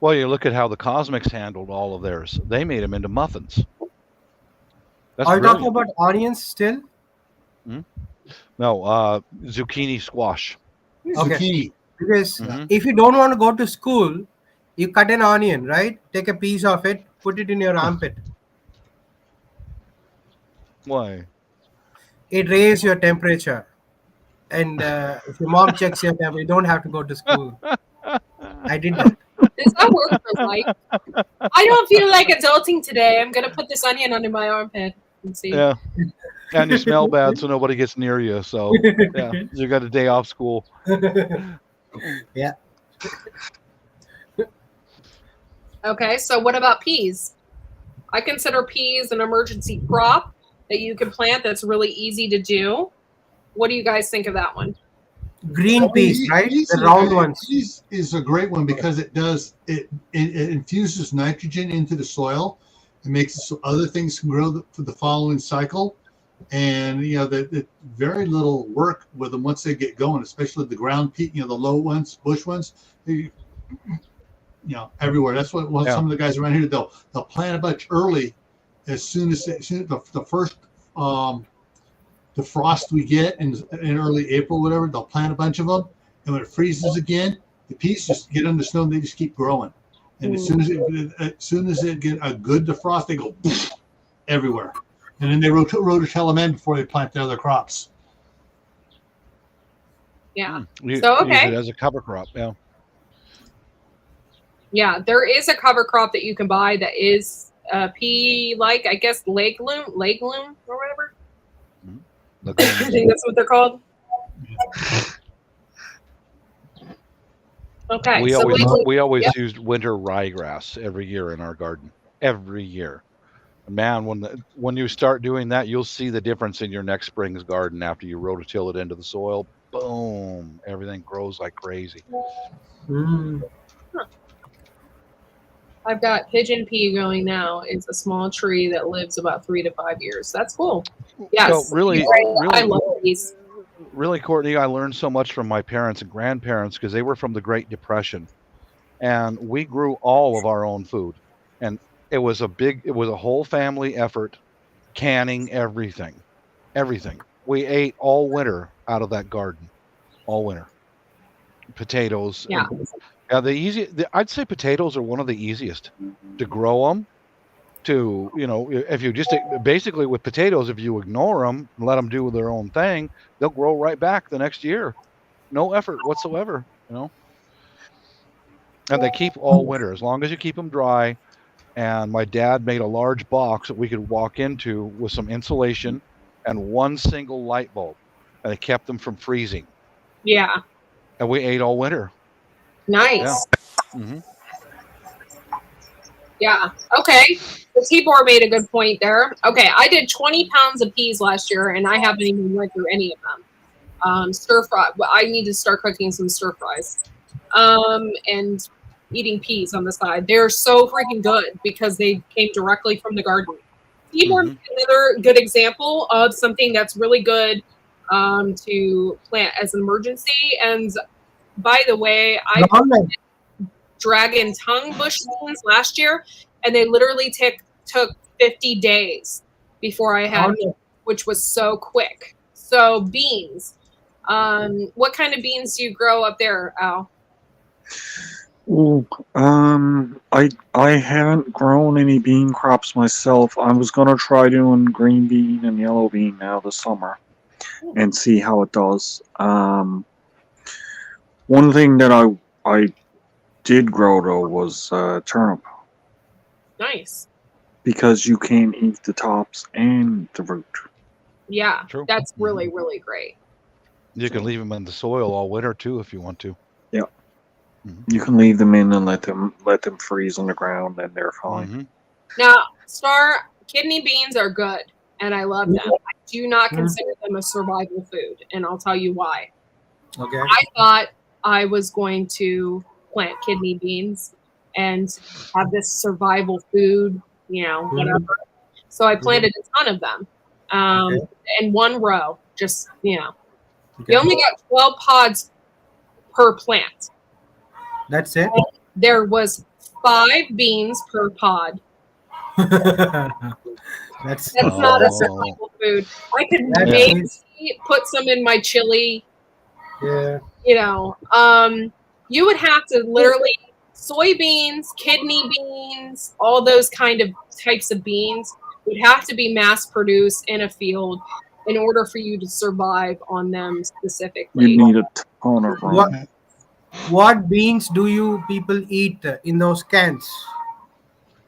Well, you look at how the Cosmics handled all of theirs. They made them into muffins. That's Are you brilliant. talking about onions still? No, zucchini squash. Okay. Zucchini. Because if you don't want to go to school, you cut an onion, right? Take a piece of it, put it in your armpit. Why? It raises your temperature. And if your mom checks your temperature, you don't have to go to school. I did that. Does that work for life? I don't feel like adulting today. I'm going to put this onion under my armpit and see. Yeah. And you smell bad, so nobody gets near you. So, yeah, you got a day off school. Yeah. Okay, so what about peas? I consider peas an emergency crop that you can plant that's really easy to do. What do you guys think of that one? Green peas, right? The round ones. Peas is a great one because it infuses nitrogen into the soil and makes it so other things can grow for the following cycle. And the very little work with them once they get going, especially the ground pea, the low ones, bush ones, everywhere. That's what some of the guys around here they'll plant a bunch early, as soon as the first the frost we get in early April, whatever. They'll plant a bunch of them, and when it freezes again, the peas just get under snow and they just keep growing. And as soon as it get a good defrost, they go everywhere. And then they rototell them in before they plant the other crops. Yeah. Use okay. it as a cover crop. Yeah. Yeah, there is a cover crop that you can buy that is pea, like I guess legume or whatever. I think that's what they're called. Okay. We always used winter ryegrass every year in our garden. Every year. Man, when you start doing that, you'll see the difference in your next spring's garden after you rototill it into the soil. Boom! Everything grows like crazy. I've got pigeon pea going now. It's a small tree that lives about 3 to 5 years. That's cool. Yes. So really, I love these. Really, Courtney, I learned so much from my parents and grandparents because they were from the Great Depression, and we grew all of our own food, and it was a whole family effort, canning everything. We ate all winter out of that garden, all winter. Potatoes. Yeah. I'd say potatoes are one of the easiest to grow them. If you just basically with potatoes, if you ignore them and let them do their own thing, they'll grow right back the next year. No effort whatsoever, And they keep all winter as long as you keep them dry. And my dad made a large box that we could walk into with some insulation and one single light bulb, and it kept them from freezing. Yeah. And we ate all winter. Nice. Yeah. Mm-hmm. Yeah. Okay. The Tibor made a good point there. Okay, I did 20 pounds of peas last year, and I haven't even went through any of them. Stir fry. Well, I need to start cooking some stir fries. And eating peas on the side. They're so freaking good because they came directly from the garden. Tibor is another good example of something that's really good to plant as an emergency. And by the way, I Groundnut. dragon tongue bush beans last year, and they literally took 50 days before I had Groundnut. which was so quick. So beans. What kind of beans do you grow up there, Al? Ooh, I haven't grown any bean crops myself. I was gonna try doing green bean and yellow bean now this summer, and see how it does. One thing that I did grow though was turnip, Nice. because you can eat the tops and the root. Yeah, True. that's really, really great. You can leave them in the soil all winter too if you want to. Yeah. You can leave them in and let them freeze on the ground, and they're fine. Mhm. Now, Star, kidney beans are good, and I love them. I do not consider them a survival food, and I'll tell you why. Okay. I thought I was going to plant kidney beans and have this survival food, whatever. So I planted a ton of them in one row, just, You only got 12 pods per plant. That's it. There was 5 beans per pod. That's That's not a survival food. I could maybe put some in my chili. yeah. You would have to literally soybeans, kidney beans, all those kind of types of beans would have to be mass produced in a field in order for you to survive on them specifically. You need a ton of room. What beans do you people eat in those cans?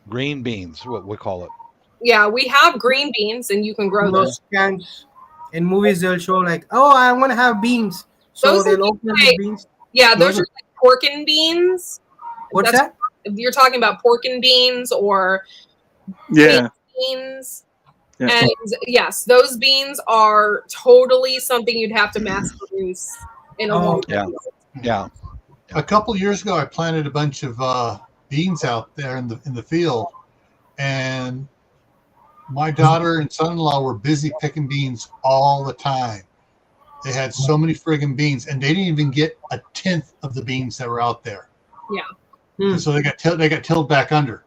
Green beans, what we call it. Yeah, we have green beans, and you can grow In those. those cans. In movies, they'll show like, "Oh, I want to have beans," so Those they'll are open the like- beans. Yeah, those are like pork and beans. What's That's- that? You're talking about pork and beans or Yeah. beans. Yeah. And yes, those beans are totally something you'd have to mass produce in a long time. Yeah. A couple years ago, I planted a bunch of beans out there in the field, and my daughter and son-in-law were busy picking beans all the time. They had so many friggin' beans, and they didn't even get a tenth of the beans that were out there. Yeah. And so they got tilled back under.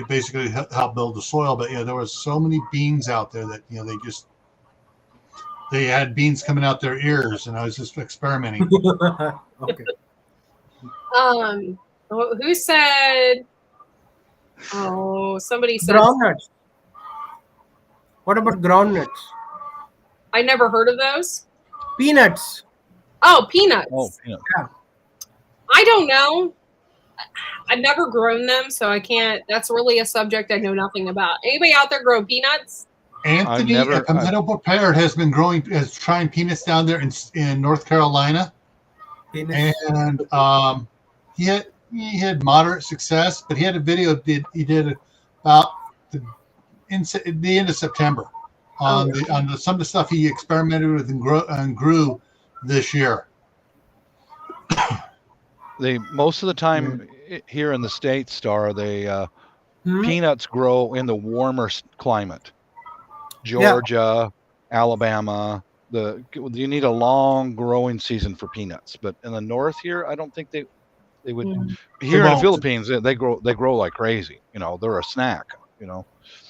Basically help build the soil. But there was so many beans out there that they had beans coming out their ears, and I was just experimenting. Okay. Who said? Oh, somebody said. Groundnuts. What about groundnuts? I never heard of those. Peanuts. Oh, peanuts. Oh, peanuts. I don't know. I've never grown them, so I can't. That's really a subject I know nothing about. Anybody out there grow peanuts? Anthony at Pimento Prepared has been trying peanuts down there in North Carolina, Peanuts. and he had moderate success. But he had a video he did about the end of September on some of the stuff he experimented with and grew this year. Most of the time here in the States, Star, peanuts grow in the warmer climate. Georgia, Alabama. You need a long growing season for peanuts, but in the north here, I don't think they would. Here in the Philippines, they grow like crazy. They're a snack.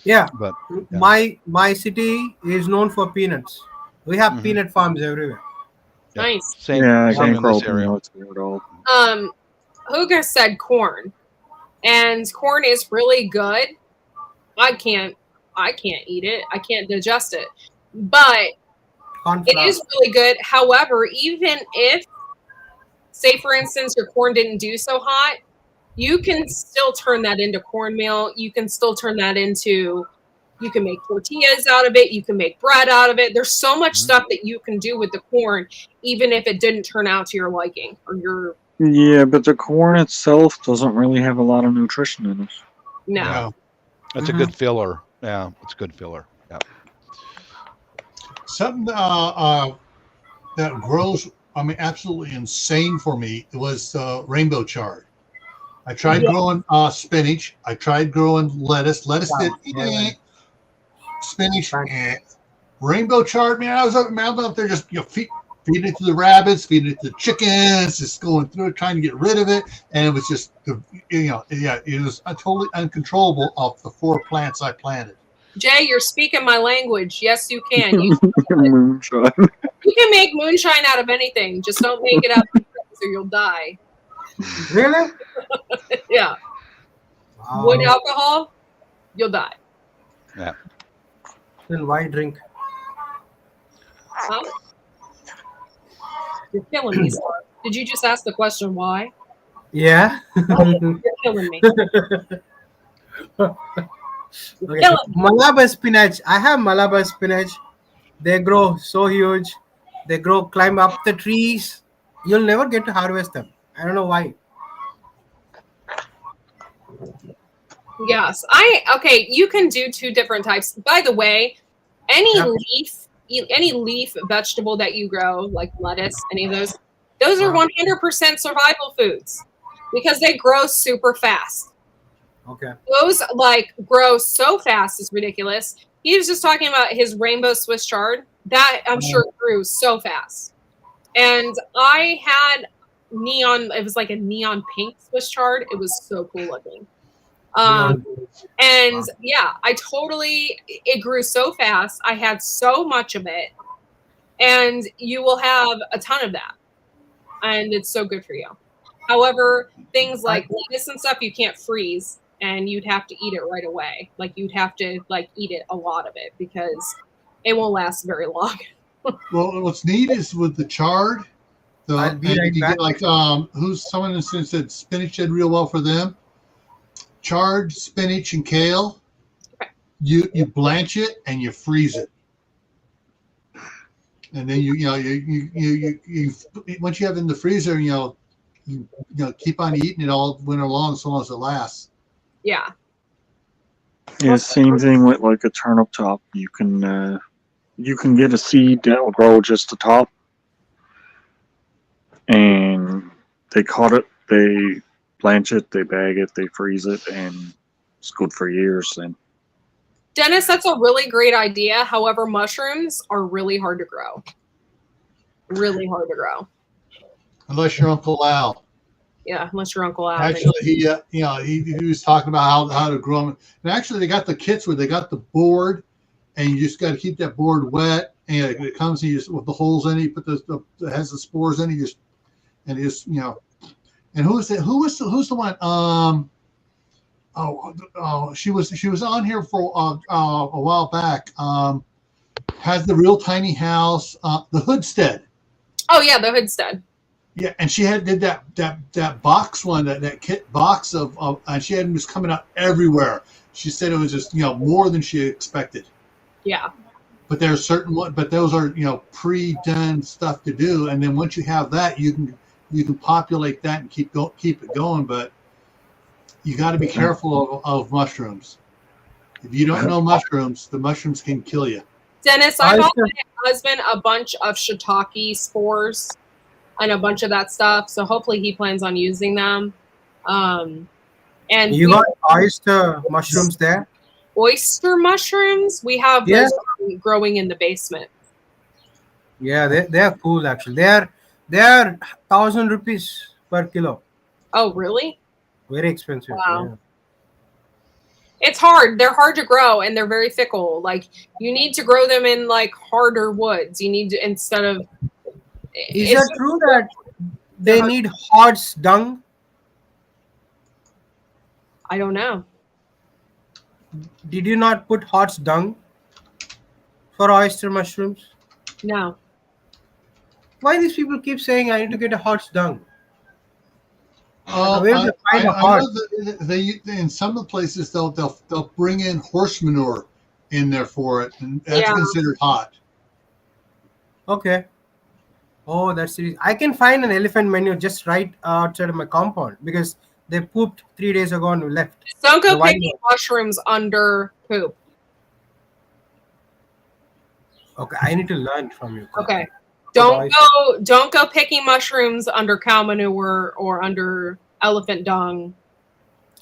Yeah, but my city is known for peanuts. We have peanut farms everywhere. Nice. Same in this area. Huga said corn, and corn is really good. I can't eat it. I can't digest it, but it is really good. However, even if, say for instance, your corn didn't do so hot, you can still turn that into cornmeal. You can still turn that into, you can make tortillas out of it. You can make bread out of it. There's so much stuff that you can do with the corn, even if it didn't turn out to your liking or your Yeah, but the corn itself doesn't really have a lot of nutrition in it. No. Yeah. That's a good filler. Yeah, it's a good filler. Yeah. Something that grows, I mean, absolutely insane for me was rainbow chard. I tried growing spinach. I tried growing lettuce. Lettuce did spinach. Rainbow chard, man. I was up there just feeding it to the rabbits, feeding it to the chickens, just going through it, trying to get rid of it, and it was just it was totally uncontrollable of the 4 plants I planted. Jay, you're speaking my language. Yes, you can. Moonshine. You can make moonshine out of anything. Just don't make it out of or you'll die. Really? Yeah. Wow. Wood alcohol, you'll die. Yeah. Then why drink? Huh? You're killing me, Star. Did you just ask the question why? Yeah. You're killing me. Okay. Malabar spinach. I have Malabar spinach. They grow so huge. They climb up the trees. You'll never get to harvest them. I don't know why. Yes. Okay, you can do 2 different types. By the way, any leaf vegetable that you grow, like lettuce, any of those are 100% survival foods because they grow super fast. Okay. Those grow so fast is ridiculous. He was just talking about his rainbow Swiss chard. That I'm sure grew so fast. And I had it was like a neon pink Swiss chard. It was so cool looking. And yeah, it grew so fast. I had so much of it. And you will have a ton of that. And it's so good for you. However, things like lettuce and stuff, you can't freeze. And you'd have to eat it right away. Like you'd have to eat it, a lot of it, because it won't last very long. Well, what's neat is with the chard, someone said spinach did real well for them. Chard, spinach, and kale. Okay. You blanch it and you freeze it, and then you once you have it in the freezer, you keep on eating it all winter long as long as it lasts. Yeah. Yeah, same thing with like a turnip top. You can get a seed that will grow just the top, and they cut it, they blanch it, they bag it, they freeze it, and it's good for years. Then, Dennis, that's a really great idea. However, mushrooms are really hard to grow. Really hard to grow. Unless you're Uncle Al. Yeah, unless your Uncle Al. Actually, he was talking about how to grow them. And actually, they got the kits where they got the board, and you just got to keep that board wet. And it comes and you just with the holes in it. You put it has the spores in it. And who's the one? She was on here for a while back. Has the real tiny house, the Hoodstead. Oh yeah, the Hoodstead. Yeah, and she did that box one, that kit box of and she had them just coming out everywhere. She said it was just more than she expected. Yeah. But there's certain but those are pre-done stuff to do, and then once you have that, you can populate that and keep it going. But you got to be careful of mushrooms. If you don't know mushrooms, the mushrooms can kill you. Dennis, I bought my husband a bunch of shiitake spores and a bunch of that stuff. So hopefully he plans on using them. And you got oyster mushrooms there? Oyster mushrooms? We have those growing in the basement. Yeah, they're cool actually. They're 1,000 rupees per kilo. Oh, really? Very expensive. Wow. Yeah. It's hard. They're hard to grow and they're very fickle. Like you need to grow them in harder woods. You need to instead of. Is it true that they need horse dung? I don't know. Did you not put horse dung for oyster mushrooms? No. Why these people keep saying I need to get a horse dung? I know that they in some of the places they'll bring in horse manure in there for it, and that's considered hot. Okay. Oh, that's serious. I can find an elephant menu just right outside of my compound because they pooped 3 days ago and left. Don't The go white picking mushrooms under poop. Okay, I need to learn from you. Okay. Otherwise- Don't go picking mushrooms under cow manure or under elephant dung.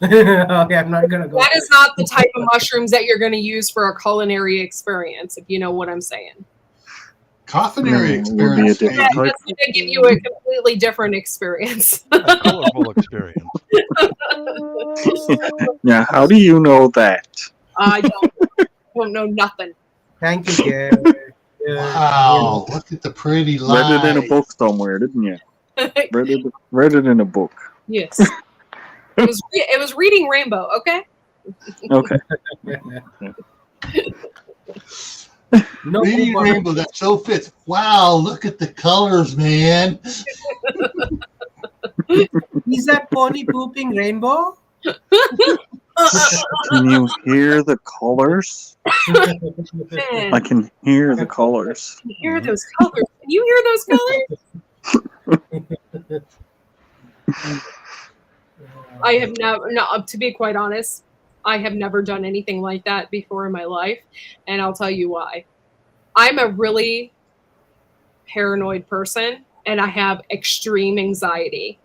Okay, I'm not gonna go. That is not the type of mushrooms that you're going to use for a culinary experience, if you know what I'm saying. Coffinary It would be a experience. different Yeah, type. that's going to give you a completely different experience. A colorful experience. Yeah, how do you know that? I don't know nothing. Thank you, Gary. Wow, look at the pretty Read it in a light. book somewhere, didn't you? Read it in a book. Yes. It was reading Rainbow, okay? Okay. No Reading poop on- rainbow, that so fits. Wow, look at the colors, man. Is that pony pooping rainbow? Can you hear the colors? Man, I can hear the colors. can you hear those colors? Can you hear those colors? I have never, no, to be quite honest, I have never done anything like that before in my life, and I'll tell you why. I'm a really paranoid person, and I have extreme anxiety.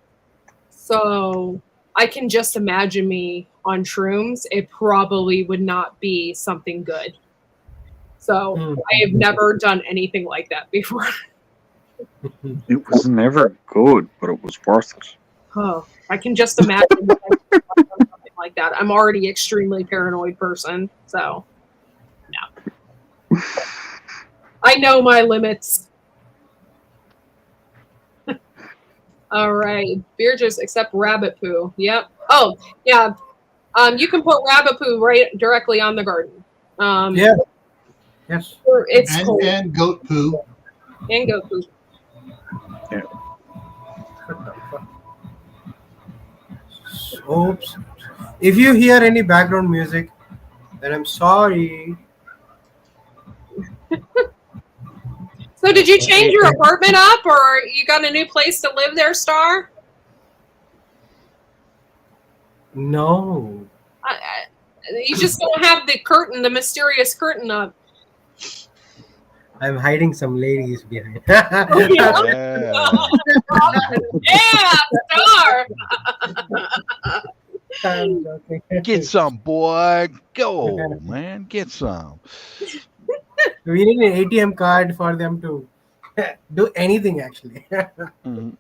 So I can just imagine me on shrooms. It probably would not be something good. So I have never done anything like that before. It was never good, but it was worth it. Oh, I can just imagine something like that. I'm already extremely paranoid person, so no. I know my limits. All right, beer juice except rabbit poo. Yep. Oh, yeah. You can put rabbit poo right directly on the garden. Yeah. Yes. It's cool. And goat poo. And goat poo. Oops. If you hear any background music, then I'm sorry. So did you change your apartment up, or you got a new place to live there, Star? No. You just don't have the curtain, the mysterious curtain up. I'm hiding some ladies behind. Yeah. Yeah, Star. I'm joking. Get some, boy. Go, man. Get some. We need an ATM card for them to do anything, actually. Mhm.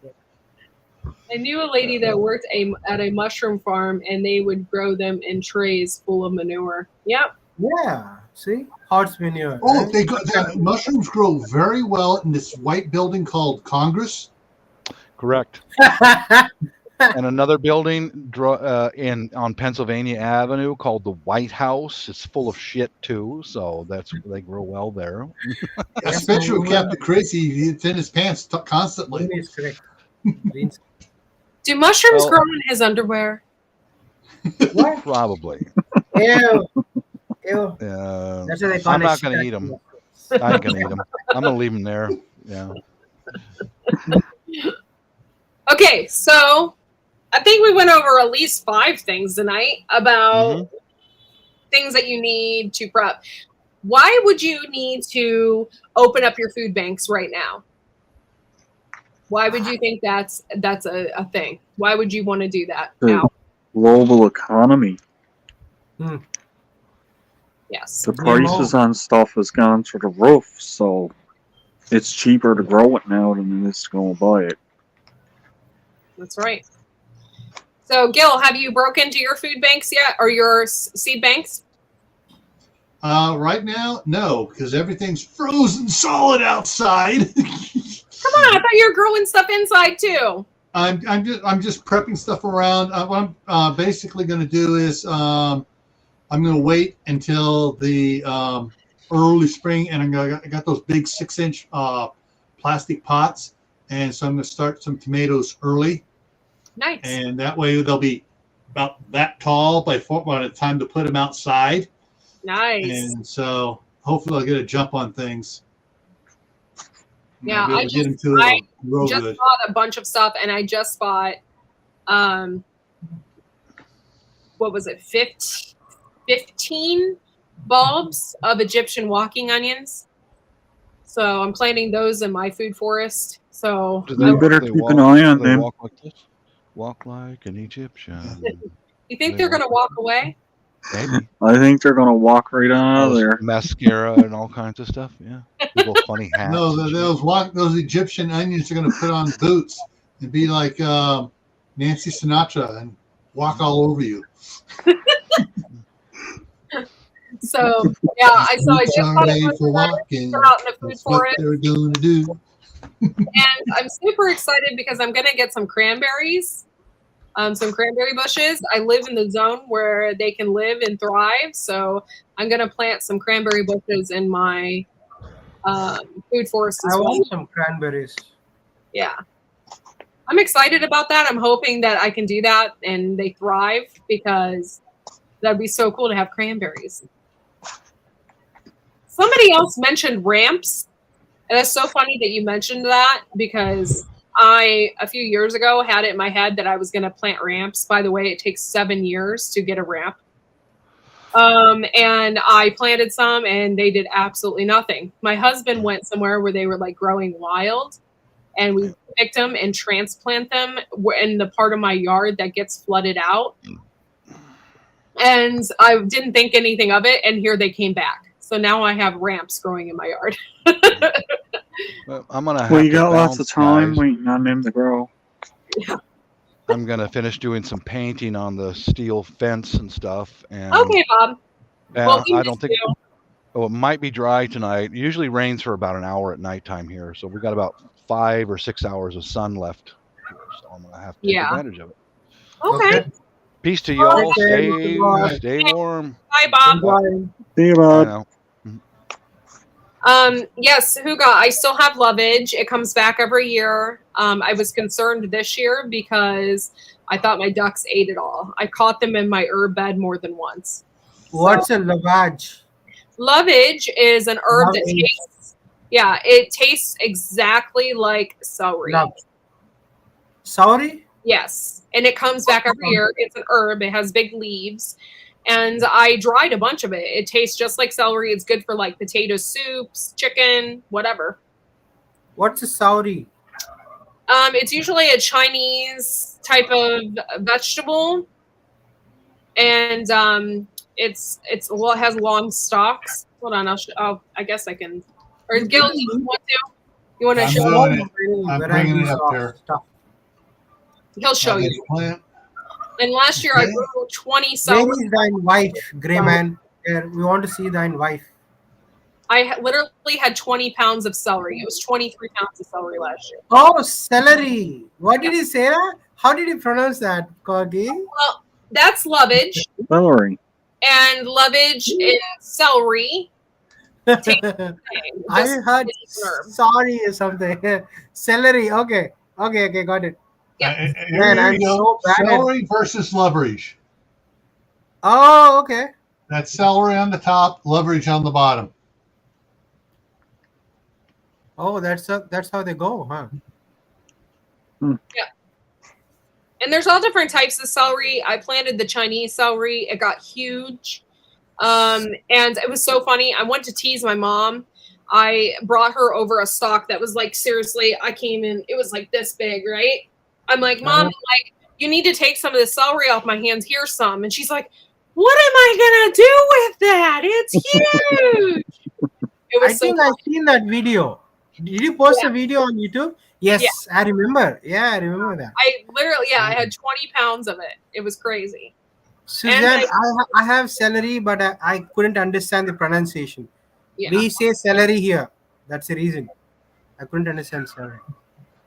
I knew a lady that worked at a mushroom farm, and they would grow them in trays full of manure. Yep. Yeah. See? Horse manure. Oh, right? the mushrooms grow very well in this white building called Congress. Correct. And another building on Pennsylvania Avenue called the White House. It's full of shit too, so they grow well there. Especially with Captain Crazy, it's in his pants constantly. Green is correct. Do mushrooms Well- grow in his underwear? What? Probably. Ew. Ew. Yeah. That's what they call I'm it. not gonna eat them. I ain't gonna eat them. I'm gonna leave them there. Yeah. Okay, so I think we went over at least 5 things tonight about things that you need to prep. Why would you need to open up your food banks right now? Why would you think that's a thing? Why would you want to do that now? Global economy. Yes. The prices on stuff has gone through the roof, so it's cheaper to grow it now than it is to go and buy it. That's right. So, Gil, have you broke into your food banks yet, or your seed banks? Right now, no, because everything's frozen solid outside. Come on, I thought you were growing stuff inside too. I'm just prepping stuff around. What I'm basically going to do is I'm going to wait until the early spring, and I got those big 6-inch plastic pots, and so I'm going to start some tomatoes early. Nice. And that way they'll be about that tall by the time to put them outside. Nice. And so hopefully I'll get a jump on things. Yeah, Be able I to get just into I it real just good. bought a bunch of stuff, and I just bought what was it, 15 bulbs of Egyptian walking onions. So I'm planting those in my food forest. So Do You better they keep an walk? eye Do on they them. walk like this? Walk like an Egyptian. you think They they're gonna walk- walk away? Maybe. I think they're gonna walk right out All of this there. mascara and all kinds of stuff. Yeah. Big old funny hats. No, and shit. those Egyptian onions are going to put on boots and be like Nancy Sinatra and walk all over you. So yeah, I Boots just are bought a made bunch for of those. walking. They're out in the food That's what forest. they're going to do. And I'm super excited because I'm gonna get some cranberries, some cranberry bushes. I live in the zone where they can live and thrive, so I'm gonna plant some cranberry bushes in my food forest as I well. want some cranberries. Yeah, I'm excited about that. I'm hoping that I can do that and they thrive because that'd be so cool to have cranberries. Somebody else mentioned ramps. And it's so funny that you mentioned that because I, a few years ago, had it in my head that I was going to plant ramps. By the way, it takes 7 years to get a ramp. And I planted some and they did absolutely nothing. My husband went somewhere where they were like growing wild and we picked them and transplant them in the part of my yard that gets flooded out. And I didn't think anything of it. And here they came back. So now I have ramps growing in my yard. Well, I'm gonna have Well, you to got lots bounce, of time guys. waiting on them to grow. I'm gonna finish doing some painting on the steel fence and stuff. And Okay, Bob. Well, we I don't missed think. you. Oh, it might be dry tonight. It usually rains for about an hour at nighttime here, so we got about 5 or 6 hours of sun left. Here, so I'm gonna have to take Yeah. advantage of it. Okay. Peace to y'all. Okay, goodbye. Stay warm. Bye, Bob. Enjoy. See you, I bud. know. Yes, Huga, I still have lovage. It comes back every year. I was concerned this year because I thought my ducks ate it all. I caught them in my herb bed more than once. What's a lavage? Lovage is an herb that Lovage. tastes, yeah, it tastes exactly like celery. Love. Sorry? Yes, and it comes back every year. It's an herb. It has big leaves. And I dried a bunch of it. It tastes just like celery. It's good for like potato soups, chicken, whatever. What's a sauri? It's usually a Chinese type of vegetable, and it has long stalks. Hold on, I guess I can. Or Gil, do you want to? You want to I'm show? doing him? it. I'm bringing it up there. Stuff. He'll show Lovage you. plant. And last year I Okay. grew 20 Where celery. is thine wife, grey man? Here, we want to see thine wife. I literally had 20 pounds of celery. It was 23 pounds of celery last year. Oh, celery. What did he say? That? How did he pronounce that, Corgi? Well, that's lovage, Celery. and lovage is celery. I Just- heard it's an herb. sorry or something. Celery. Okay, got it. Yeah. Here Man, I'm you go. so bad at- Celery versus leverage. Oh, okay. That's celery on the top, leverage on the bottom. Oh, that's how they go, huh? And there's all different types of celery. I planted the Chinese celery. It got huge. And it was so funny. I went to tease my mom. I brought her over a stalk that was like, seriously, I came in, it was like this big, right? I'm like, Mom, like, you need to take some of the celery off my hands. Here's some. And she's like, what am I going to do with that? It's huge. It was I think I've seen that video. Did you post a video on YouTube? Yes, I remember. Yeah, I remember that. I literally, I had 20 pounds of it. It was crazy. Suzanne, I have celery, but I couldn't understand the pronunciation. Yeah. We say celery here. That's the reason. I couldn't understand celery.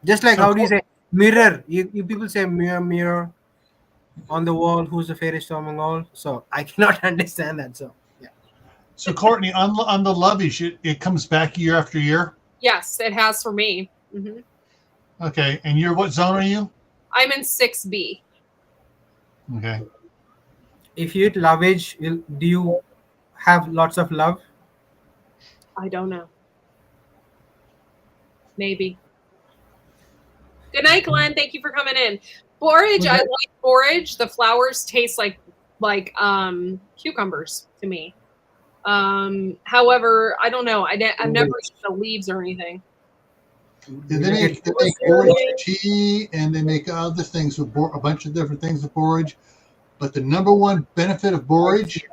Just like how do you say mirror? You people say mirror on the wall. Who's the fairest among all? So I cannot understand that. So yeah. So Courtney, on the lovage, it comes back year after year. Yes, it has for me. Hmm. Okay, and what zone are you? I'm in 6B. Okay. If you eat lovage, do you have lots of love? I don't know. Maybe. Good night, Glenn. Thank you for coming in. Borage, I like borage. The flowers taste like cucumbers to me. However, I don't know. I've never eaten the leaves or anything. They make borage tea, and they make other things with a bunch of different things with borage. But the number one benefit of borage,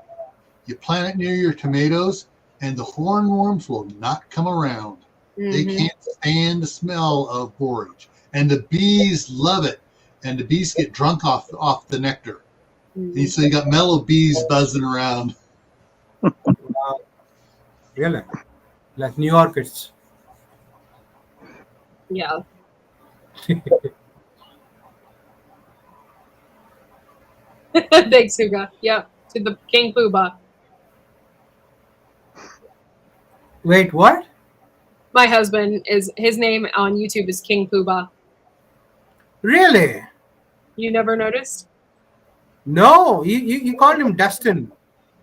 you plant it near your tomatoes, and the hornworms will not come around. They can't stand the smell of borage, and the bees love it. And the bees get drunk off the nectar. And so you got mellow bees buzzing around. Wow. Really? Like New Orchids. Yeah. Thanks, Suga. Yeah, to the King Poobah. Wait, what? My husband his name on YouTube is King Poobah. Really? You never noticed? No, you called him Dustin.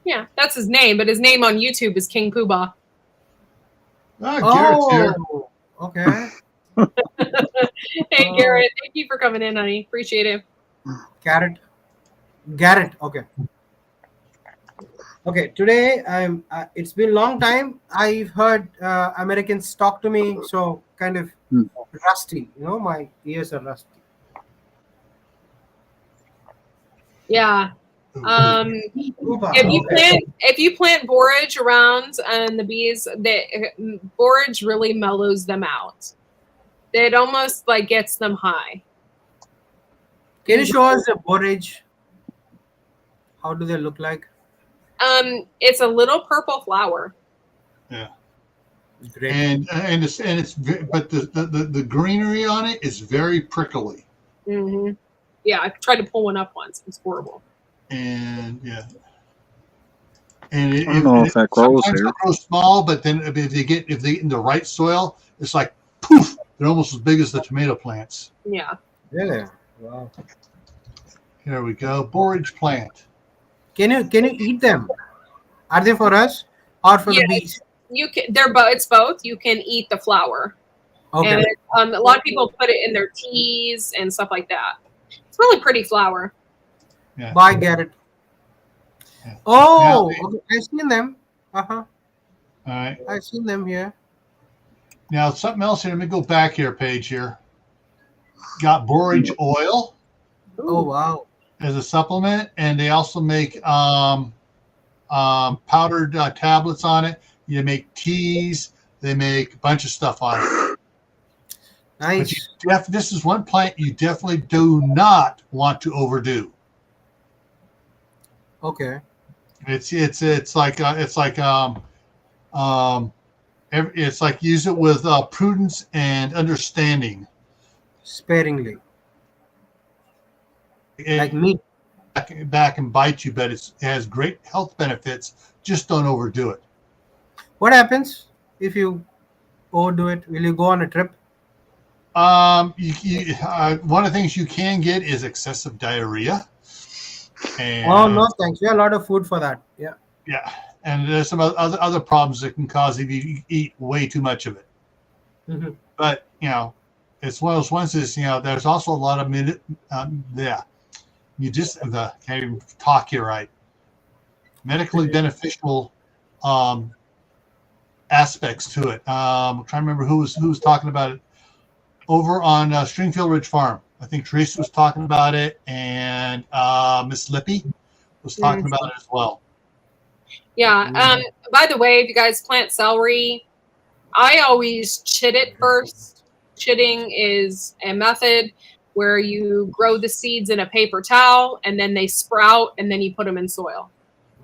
Yeah, that's his name, but his name on YouTube is King Poobah. Garrett's here. Okay. Hey, Garrett, thank you for coming in, honey. Appreciate it. Garrett. Okay. Okay. Today I'm. It's been a long time. I've heard Americans talk to me, so kind of rusty. You know, my ears are rusty. Yeah. If you plant borage around and the bees, borage really mellows them out. It almost like gets them high. Can you show us the borage? How do they look like? It's a little purple flower. Yeah. Great. And it's but the greenery on it is very prickly. Mm-hmm. Yeah, I tried to pull one up once. It's horrible. And yeah. And I don't know if that grows here. It grows small, but then if they get in the right soil, it's like poof. They're almost as big as the tomato plants. Yeah. Really? Wow. Here we go. Borage plant. Can you eat them? Are they for us or for the bees? You can. It's both. You can eat the flower. Okay. And a lot of people put it in their teas and stuff like that. It's really pretty flower. Yeah. Bye, Garrett. Yeah. Oh, okay. I've seen them. All right. I've seen them here. Now something else here. Let me go back here, page here. Got borage oil. Oh wow. As a supplement, and they also make powdered tablets on it. You make teas. They make a bunch of stuff on it. Nice. But this is one plant you definitely do not want to overdo. Okay. It's like use it with prudence and understanding. Sparingly. Like meat. Back and bite you, but it has great health benefits. Just don't overdo it. What happens if you overdo it? Will you go on a trip? One of the things you can get is excessive diarrhea. And, oh no, thanks. We have a lot of food for that. Yeah. Yeah, and there's some other problems that can cause if you eat way too much of it. Mm-hmm. But it's one of those ones. There's also a lot of you just can't even talk here right. Medically beneficial aspects to it. I'm trying to remember who was talking about it over on Stringfield Ridge Farm. I think Teresa was talking about it, and Miss Lippy was talking about it as well. Yeah. By the way, if you guys plant celery, I always chit it first. Chitting is a method where you grow the seeds in a paper towel and then they sprout and then you put them in soil.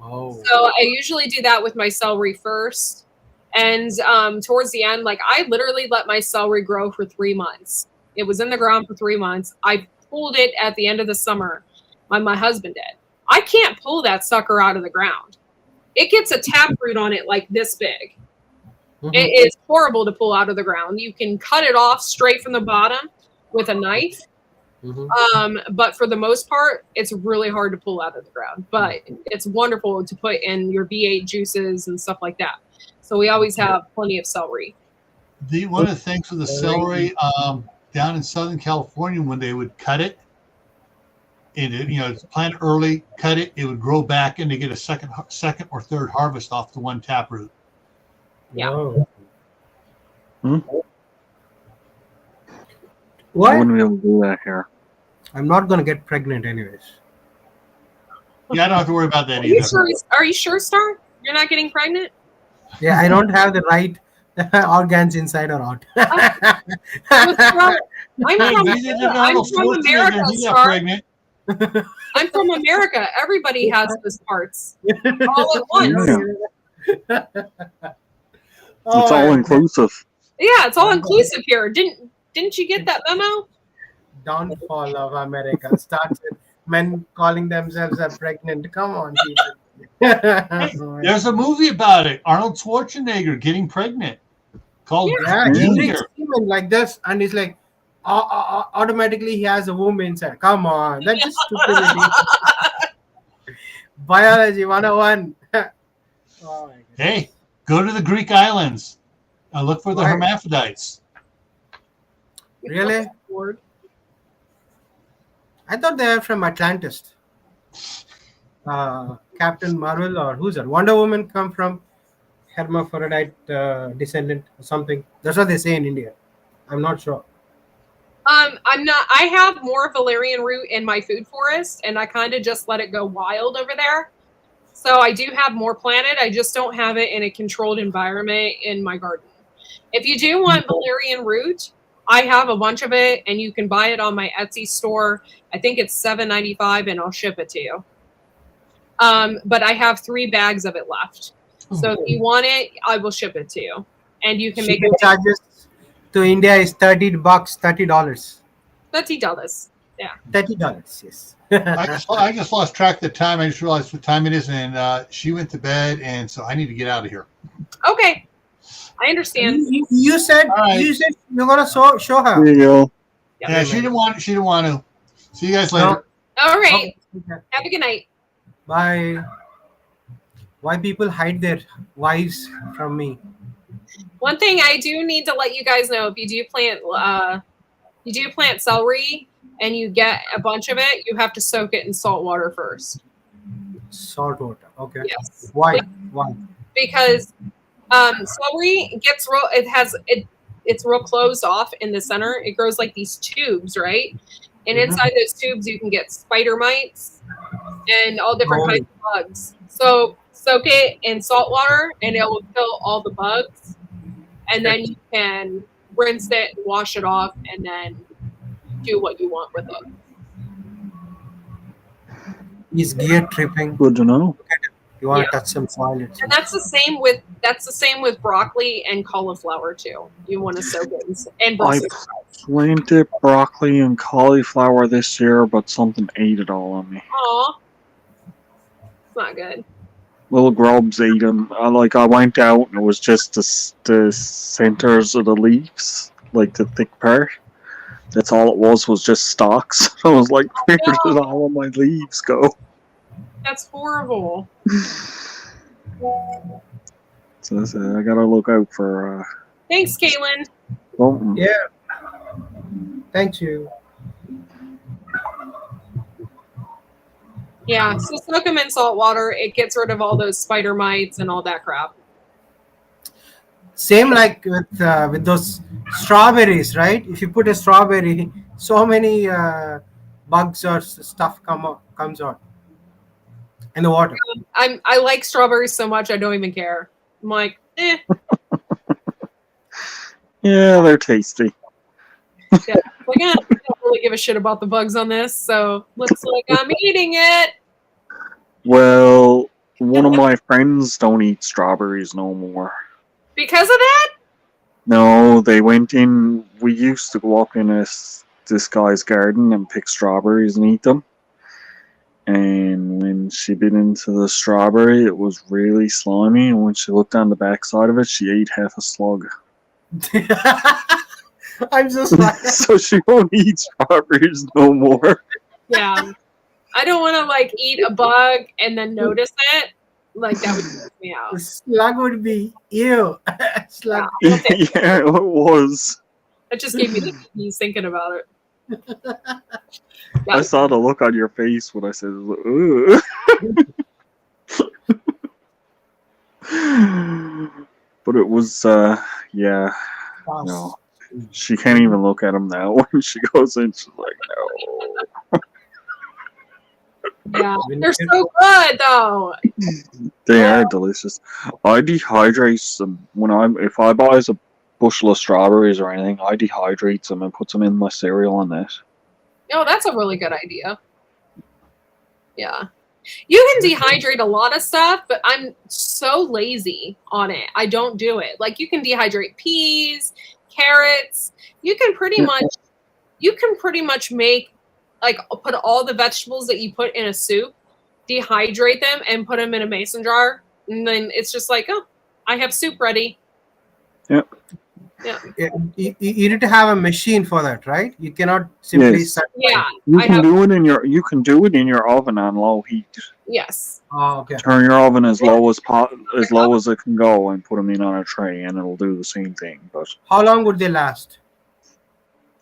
Oh. So I usually do that with my celery first. And towards the end, like I literally let my celery grow for 3 months. It was in the ground for 3 months. I pulled it at the end of the summer. My husband did. I can't pull that sucker out of the ground. It gets a taproot on it like this big. Mm-hmm. It is horrible to pull out of the ground. You can cut it off straight from the bottom with a knife. Mm-hmm. But for the most part, it's really hard to pull out of the ground. But it's wonderful to put in your V8 juices and stuff like that. So we always have plenty of celery. One of the things with the celery down in Southern California, when they would cut it, plant early, cut it, it would grow back, and they get a second or third harvest off the one taproot. Yeah. Whoa. I What? wouldn't be able to do that here. I'm not gonna get pregnant anyways. Yeah, I don't have to worry about that Are you either. sure? Are you sure, Star? You're not getting pregnant? Yeah, I don't have the right organs inside or out. I'm from He's in I'm from America. America, He got Star. pregnant. I'm from America. Everybody has those parts all at once. Yeah. Oh, It's all inclusive. Yeah, it's all inclusive here. Didn't you get that memo? Downfall of America starts with men calling themselves pregnant. Come on, people. There's a movie about it. Arnold Schwarzenegger getting pregnant. Called Yeah, he Junior. reads human like this, and he's like, automatically he has a womb inside. Come on, that's just stupidity. Biology 101. Oh my God. Hey, go to the Greek islands. Look for the Why? hermaphrodites. Really? I thought they were from Atlantis. Captain Marvel or who's that? Wonder Woman come from hermaphrodite descendant or something. That's what they say in India. I'm not sure. I'm not. I have more valerian root in my food forest, and I kind of just let it go wild over there. So I do have more planted. I just don't have it in a controlled environment in my garden. If you do want valerian root, I have a bunch of it, and you can buy it on my Etsy store. I think it's $7.95, and I'll ship it to you. But I have 3 bags of it left. So if you want it, I will ship it to you, and you can make Shipping it charges to India is $30. $30. $30. Yeah. $30. Yes. I just lost track of the time. I just realized what time it is, and she went to bed, and so I need to get out of here. Okay, I understand. You said right. you're gonna show her. There you go. Yeah, she didn't want to. See you guys later. All right. Okay. Have a good night. Bye. Why people hide their wives from me? One thing I do need to let you guys know: if you do plant celery and you get a bunch of it, you have to soak it in salt water first. Salt water. Okay. Yes. Why? Why? Because celery gets real. It's real closed off in the center. It grows like these tubes, right? And inside those tubes, you can get spider mites and all different kinds of bugs. So soak it in salt water, and it will kill all the bugs. And then you can rinse it, wash it off, and then do what you want with it. Is gear tripping? Good to know. You want to touch some soil? And that's the same with broccoli and cauliflower too. You want to soak it and I planted broccoli and cauliflower this year, but something ate it all on me. Aw, it's not good. Little grubs ate them. I went out and it was just the centers of the leaves, like the thick part. That's all it was just stalks. I was like, where did all of my leaves go? That's horrible. So I gotta look out for Thanks, Caitlin. something. Yeah. Thank you. Yeah, so soak them in salt water. It gets rid of all those spider mites and all that crap. Same like with those strawberries, right? If you put a strawberry, so many bugs or stuff comes out in the water. I like strawberries so much I don't even care. I'm like, eh. Yeah, they're tasty. Yeah. Like, I don't really give a shit about the bugs on this, so looks like I'm eating it. Well, one of my friends don't eat strawberries no more. Because of that? No, they went in. We used to go up in this guy's garden and pick strawberries and eat them. And when she bit into the strawberry, it was really slimy. And when she looked on the backside of it, she ate half a slug. I'm so sorry. So she won't eat strawberries no more. Yeah. I don't want to eat a bug and then notice it. Like that would freak me out. Slug would be ew. Slug. Yeah, okay. Yeah, it was. That just gave me the he's thinking about it. I saw the look on your face when I said, "Ooh." But it was, yeah, no. She can't even look at him now when she goes in. She's like, no. Yeah, they're so good though. They are delicious. I dehydrate them if I buy a bushel of strawberries or anything. I dehydrate them and put them in my cereal and that. Oh, that's a really good idea. Yeah. You can dehydrate a lot of stuff, but I'm so lazy on it. I don't do it. Like you can dehydrate peas, carrots. You can pretty much make like put all the vegetables that you put in a soup, dehydrate them and put them in a mason jar, and then it's just like, oh, I have soup ready. Yep. Yeah. You need to have a machine for that, right? You cannot simply set. Yeah. You can do it in your oven on low heat. Yes. Oh, okay. Turn your oven as low as it can go and put them in on a tray, and it'll do the same thing. But How long would they last?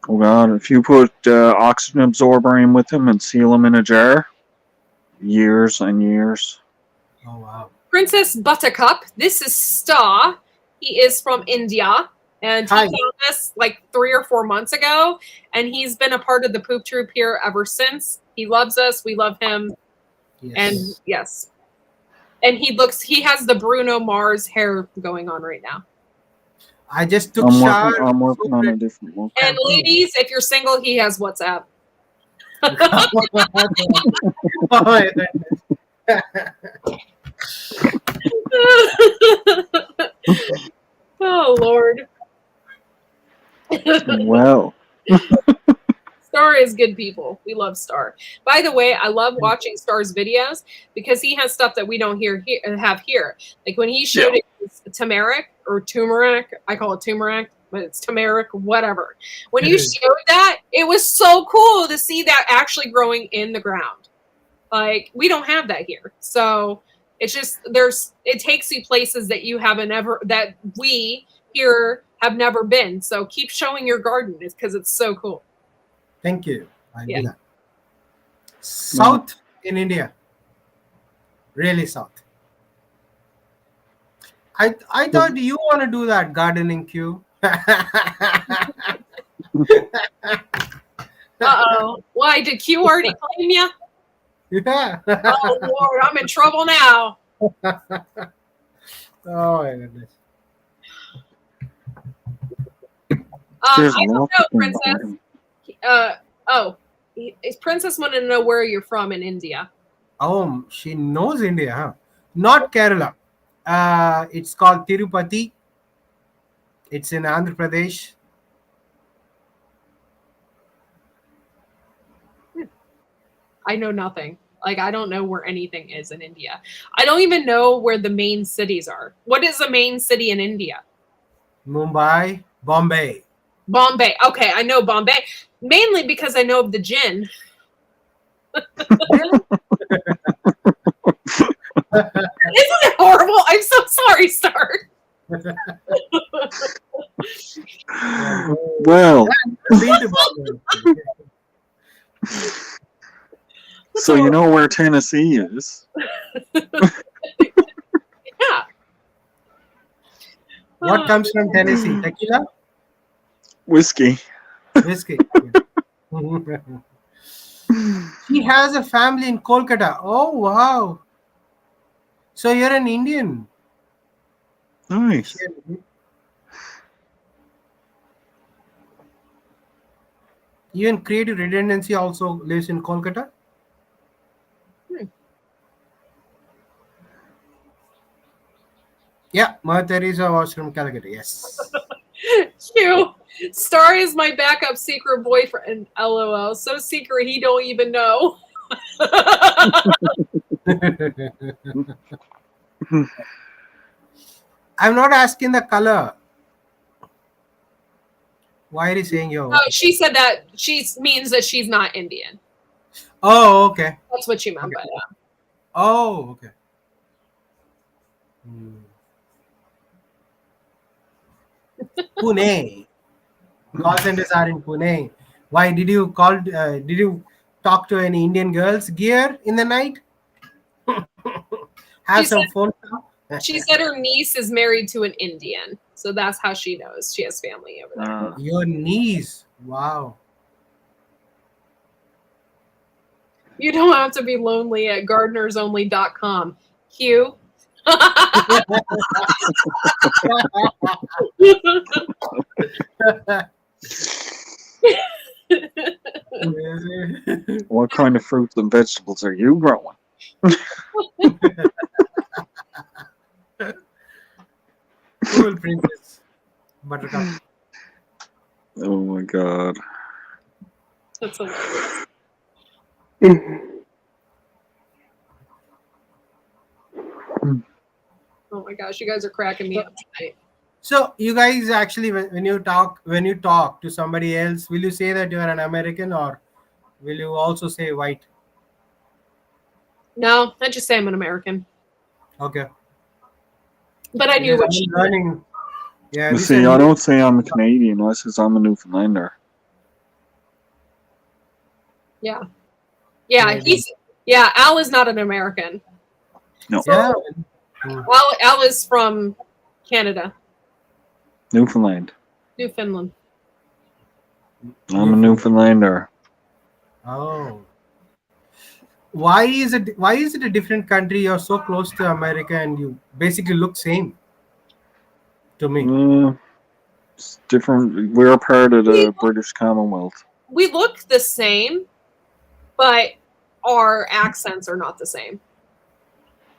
oh god, if you put oxygen absorber in with them and seal them in a jar, years and years. Oh wow. Princess Buttercup. This is Star. He is from India. And he Hi. found us like 3 or 4 months ago. And he's been a part of the Poop Troop here ever since. He loves us. We love him. Yes. And yes. And he has the Bruno Mars hair going on right now. I just took shower. I'm working on a different one. And ladies, if you're single, he has WhatsApp. Oh my goodness. Oh, Lord. Well. Star is good people. We love Star. By the way, I love watching Star's videos because he has stuff that we don't have here. Like when he showed it turmeric or turmeric, I call it turmeric, but it's turmeric, whatever. When you showed that, it was so cool to see that actually growing in the ground. Like we don't have that here. So it's just it takes you places that you haven't ever, that we here have never been. So keep showing your garden because it's so cool. Thank you. I Yeah. do that. South in India. Really south. I thought you want to do that gardening Q. Uh-oh. Why, did Q already claim you? Yeah. Oh, Lord, I'm in trouble now. Oh my goodness. I don't know, Princess. Princess wanted to know where you're from in India. Oh, she knows India, huh? Not Kerala. It's called Tirupati. It's in Andhra Pradesh. I know nothing. Like, I don't know where anything is in India. I don't even know where the main cities are. What is the main city in India? Mumbai, Bombay. Bombay. Okay, I know Bombay. Mainly because I know of the gin. Isn't it horrible? I'm so sorry, Star. Well. So you know where Tennessee is. Yeah. What comes from Tennessee? Tequila? Whiskey. Whiskey. He has a family in Kolkata. Oh, wow. So you're an Indian. Nice. Even Creative Redundancy also lives in Kolkata. Yeah, Mother Teresa was from Calcutta. Yes. Q. Star is my backup secret boyfriend. LOL. So secret he don't even know. I'm not asking the color. Why are you saying yo? Oh, she said that she means that she's not Indian. Oh, okay. That's what she meant by that. Oh, okay. Hmm. Pune. Call centers are in Pune. Why did you call? Did you talk to any Indian girls gear in the night? She Have said some phone. she said her niece is married to an Indian, so that's how she knows she has family over there. Your niece. Wow. You don't have to be lonely at gardenersonly.com. Hugh. What kind of fruits and vegetables are you growing? Cool princess. Buttercup. Oh my god. That's hilarious. Oh my gosh, you guys are cracking me up tonight. So you guys actually, when you talk to somebody else, will you say that you are an American, or will you also say white? No, I just say I'm an American. Okay. But I knew Because what I'm she meant. learning. Yeah. You This see, is I don't say I'm a Canadian. I say I'm a Newfoundlander. Yeah, Maybe. Al is not an American. No, Yeah. Al is from Canada, Newfoundland. Newfoundland. I'm a Newfoundlander. Oh. Why is it a different country? You're so close to America and you basically look same to me. It's different. We're a part of the British Commonwealth. We look the same, but our accents are not the same.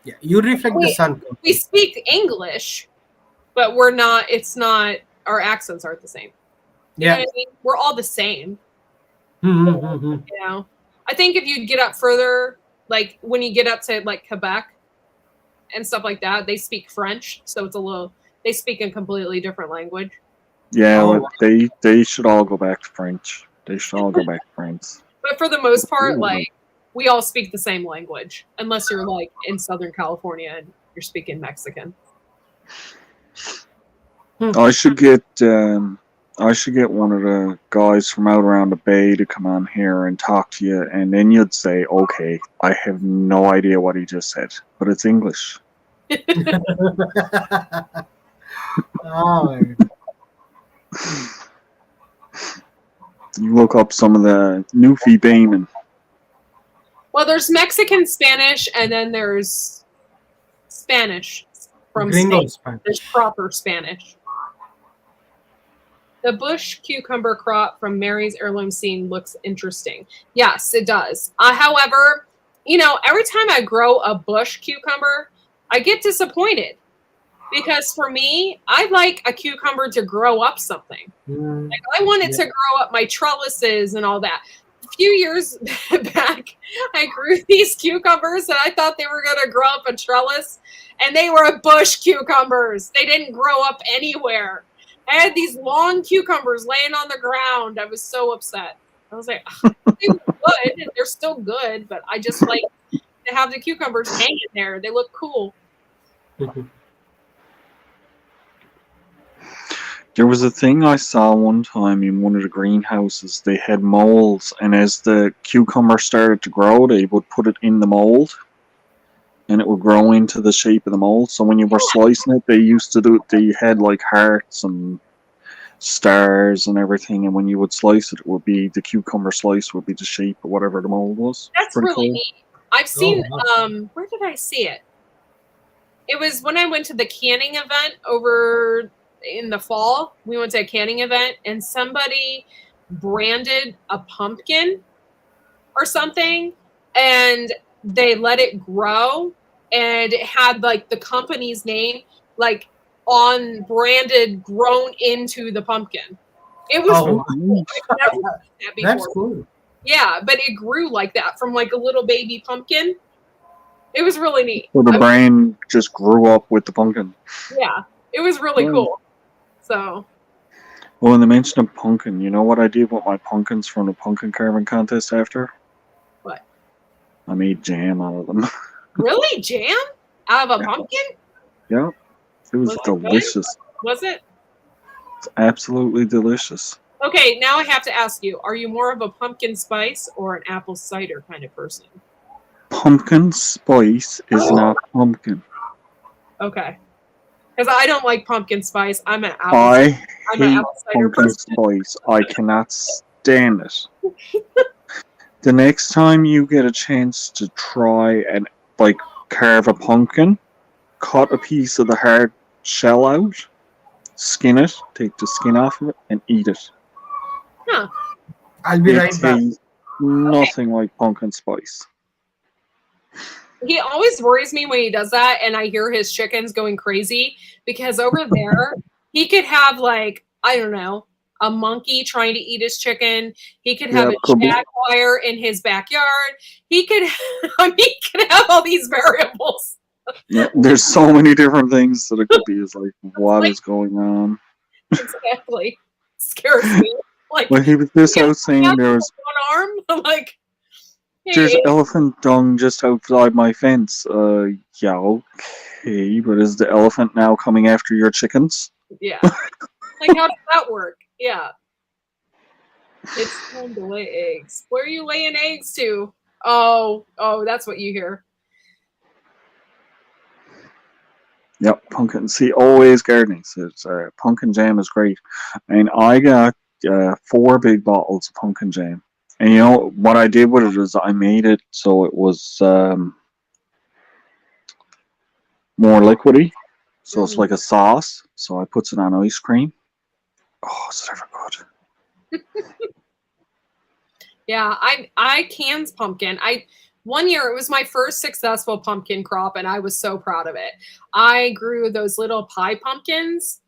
Yeah, you reflect the sun. We speak English, but we're not. It's not. Our accents aren't the same. You know what I mean? We're all the same. You know, I think if you get up further, like when you get up to like Quebec and stuff like that, they speak French, so it's a little. They speak a completely different language. Yeah, well, they should all go back to French. They should all go back to France. But for the most part, like we all speak the same language, unless you're like in Southern California and you're speaking Mexican. I should get one of the guys from out around the bay to come on here and talk to you, and then you'd say, "Okay, I have no idea what he just said, but it's English." Oh, You look up some of the Newfie Bayman. Well, there's Mexican Spanish, and then there's Spanish from Gringo Spain. There's proper Spanish. The bush cucumber crop from Mary's heirloom scene looks interesting. Yes, it does. However, you know, every time I grow a bush cucumber, I get disappointed. Because for me, I like a cucumber to grow up something. Like I wanted to grow up my trellises and all that. A few years back, I grew these cucumbers and I thought they were going to grow up a trellis, and they were bush cucumbers. They didn't grow up anywhere. I had these long cucumbers laying on the ground. I was so upset. I was like, they were good, and they're still good, but I just like to have the cucumbers hanging there. They look cool. There was a thing I saw one time in one of the greenhouses. They had molds, and as the cucumber started to grow, they would put it in the mold, and it would grow into the shape of the mold. So when you were slicing it, they had like hearts and stars and everything, and when you would slice it, it would be the cucumber slice would be the shape of whatever the mold was. That's pretty really cool. neat. I've seen where did I see it? It was when I went to the canning event over in the fall. We went to a canning event, and somebody branded a pumpkin or something, and they let it grow, and it had like the company's name like on branded, grown into the pumpkin. It was cool. I've never seen that before. That's cool. Yeah, but it grew like that from like a little baby pumpkin. It was really neat. So the brand just grew up with the pumpkin. Yeah, it was really cool. So. Well, when they mentioned a pumpkin, you know what I did with my pumpkins from the pumpkin carving contest after? What? I made jam out of them. Really? Jam? Out of a pumpkin? Yeah, it was Was it good? delicious. Was it? It's absolutely delicious. Okay, now I have to ask you: are you more of a pumpkin spice or an apple cider kind of person? Pumpkin spice is not pumpkin. Okay, because I don't like pumpkin spice. I'm an I hate apple cider pumpkin person. spice. I cannot stand it. The next time you get a chance to try and like carve a pumpkin, cut a piece of the hard shell out, skin it, take the skin off of it, and eat it. Huh. I'll be It right back. tastes nothing like pumpkin spice. He always worries me when he does that, and I hear his chickens going crazy because over there he could have like I don't know a monkey trying to eat his chicken. He could have Yeah, a could be. jaguar in his backyard. He could, he could have all these variables. Yeah, there's so many different things that it could be. It's like, what Like- is going on? Exactly, scares me. Like Well, he was just Yeah, out saying there's one arm, I'm like, there's hey, elephant dung just outside my fence. Yeah, okay, but is the elephant now coming after your chickens? yeah. Like, how does that work? Yeah. It's time to lay eggs. Where are you laying eggs to? Oh, that's what you hear. Yep, pumpkin. See, always gardening. Says pumpkin jam is great, and I got 4 big bottles of pumpkin jam. And you know what I did with it is I made it so it was more liquidy, so it's like a sauce. So I puts it on ice cream. Oh, it's ever good. Yeah, I cans pumpkin. One year it was my first successful pumpkin crop, and I was so proud of it. I grew those little pie pumpkins,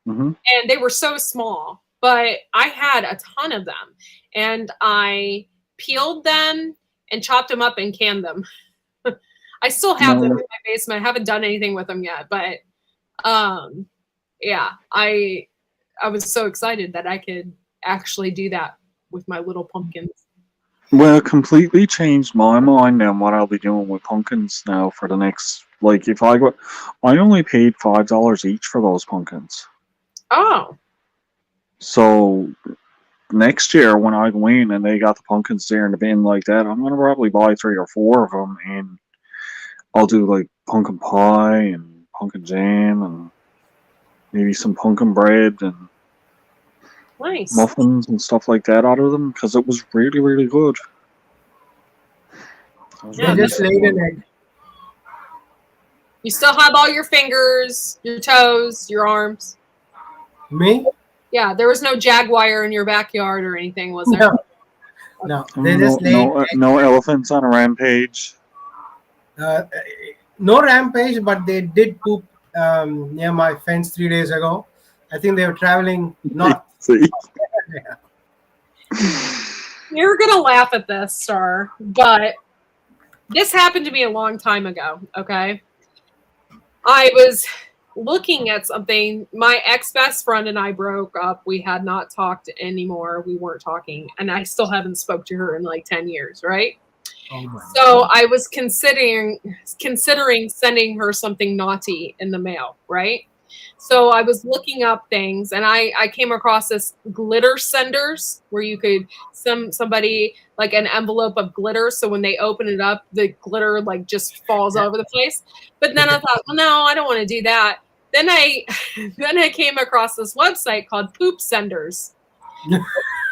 Mm-hmm. and they were so small, but I had a ton of them, and I peeled them and chopped them up and canned them. I still have them in my basement. I haven't done anything with them yet, but yeah, I was so excited that I could actually do that with my little pumpkins. Well, it completely changed my mind on what I'll be doing with pumpkins now for the next. Like, if I go, I only paid $5 each for those pumpkins. Oh, So next year when I go in and they got the pumpkins there in the bin like that, I'm gonna probably buy 3 or 4 of them, and I'll do like pumpkin pie and pumpkin jam and maybe some pumpkin bread and nice. muffins and stuff like that out of them because it was really, really good. Yeah, I just laid an egg. You still have all your fingers, your toes, your arms. Me? Yeah, there was no jaguar in your backyard or anything, was there? No. They just laid No elephants on a rampage. no rampage, but they did poop near my fence 3 days ago. I think they were traveling north. See? You're gonna laugh at this, Star, but this happened to me a long time ago. Okay, I was looking at something. My ex-best friend and I broke up. We had not talked anymore. We weren't talking, and I still haven't spoke to her in like 10 years, right? Oh my So I was considering sending her something naughty in the mail, right? So I was looking up things, and I came across this glitter senders where you could send somebody like an envelope of glitter, so when they open it up, the glitter like just falls all over the place. But then I thought, well, no, I don't want to do that. Then I came across this website called Poop Senders,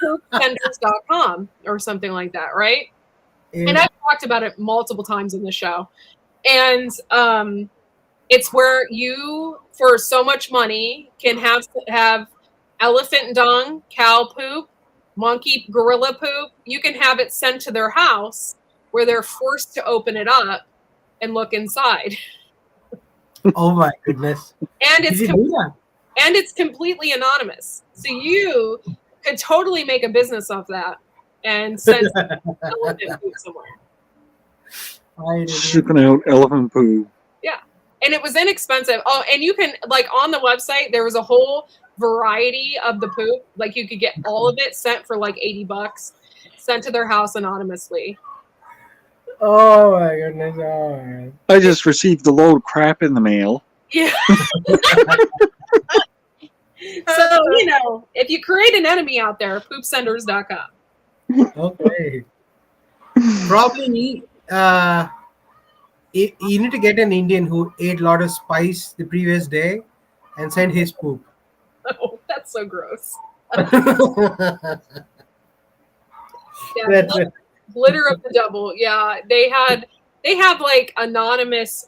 poopsenders.com or something like that, right? And I've talked about it multiple times in the show. And it's where you, for so much money, can have elephant dung, cow poop, monkey, gorilla poop. You can have it sent to their house where they're forced to open it up and look inside. Oh my goodness. And Did you do that? it's completely anonymous. So you could totally make a business off that and send elephant poop somewhere. I did it. Shipping out elephant poo. Yeah. And it was inexpensive. Oh, and you can, like, on the website, there was a whole variety of the poop. Like, you could get all of it sent for like $80, sent to their house anonymously. Oh my goodness. Oh, man. I just received a load of crap in the mail. Yeah. So, if you create an enemy out there, poopsenders.com. Okay. Probably you need to get an Indian who ate a lot of spice the previous day and send his poop. Oh, that's so gross. That's Yeah, it. glitter of the devil. Yeah, they have like anonymous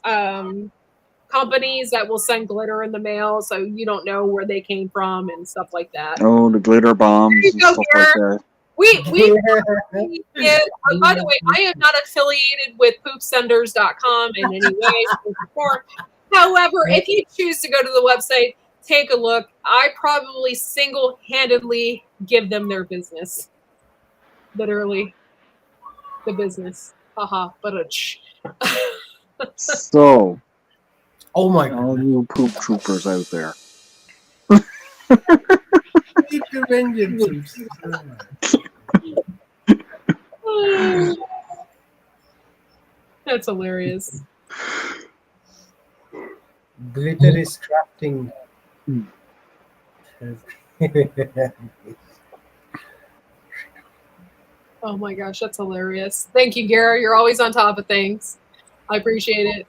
companies that will send glitter in the mail, so you don't know where they came from and stuff like that. Oh, the glitter bombs There you and go, stuff like Garrett. that. We did. By the way, I am not affiliated with poopsenders.com in any way, shape, or form. However, if you choose to go to the website, take a look. I probably single-handedly give them their business. Literally, the business. Haha, but So, Oh my all god. you poop troopers out there. That's hilarious. Glitter is crafting. Oh my gosh, that's hilarious. Thank you, Gary. You're always on top of things. I appreciate it.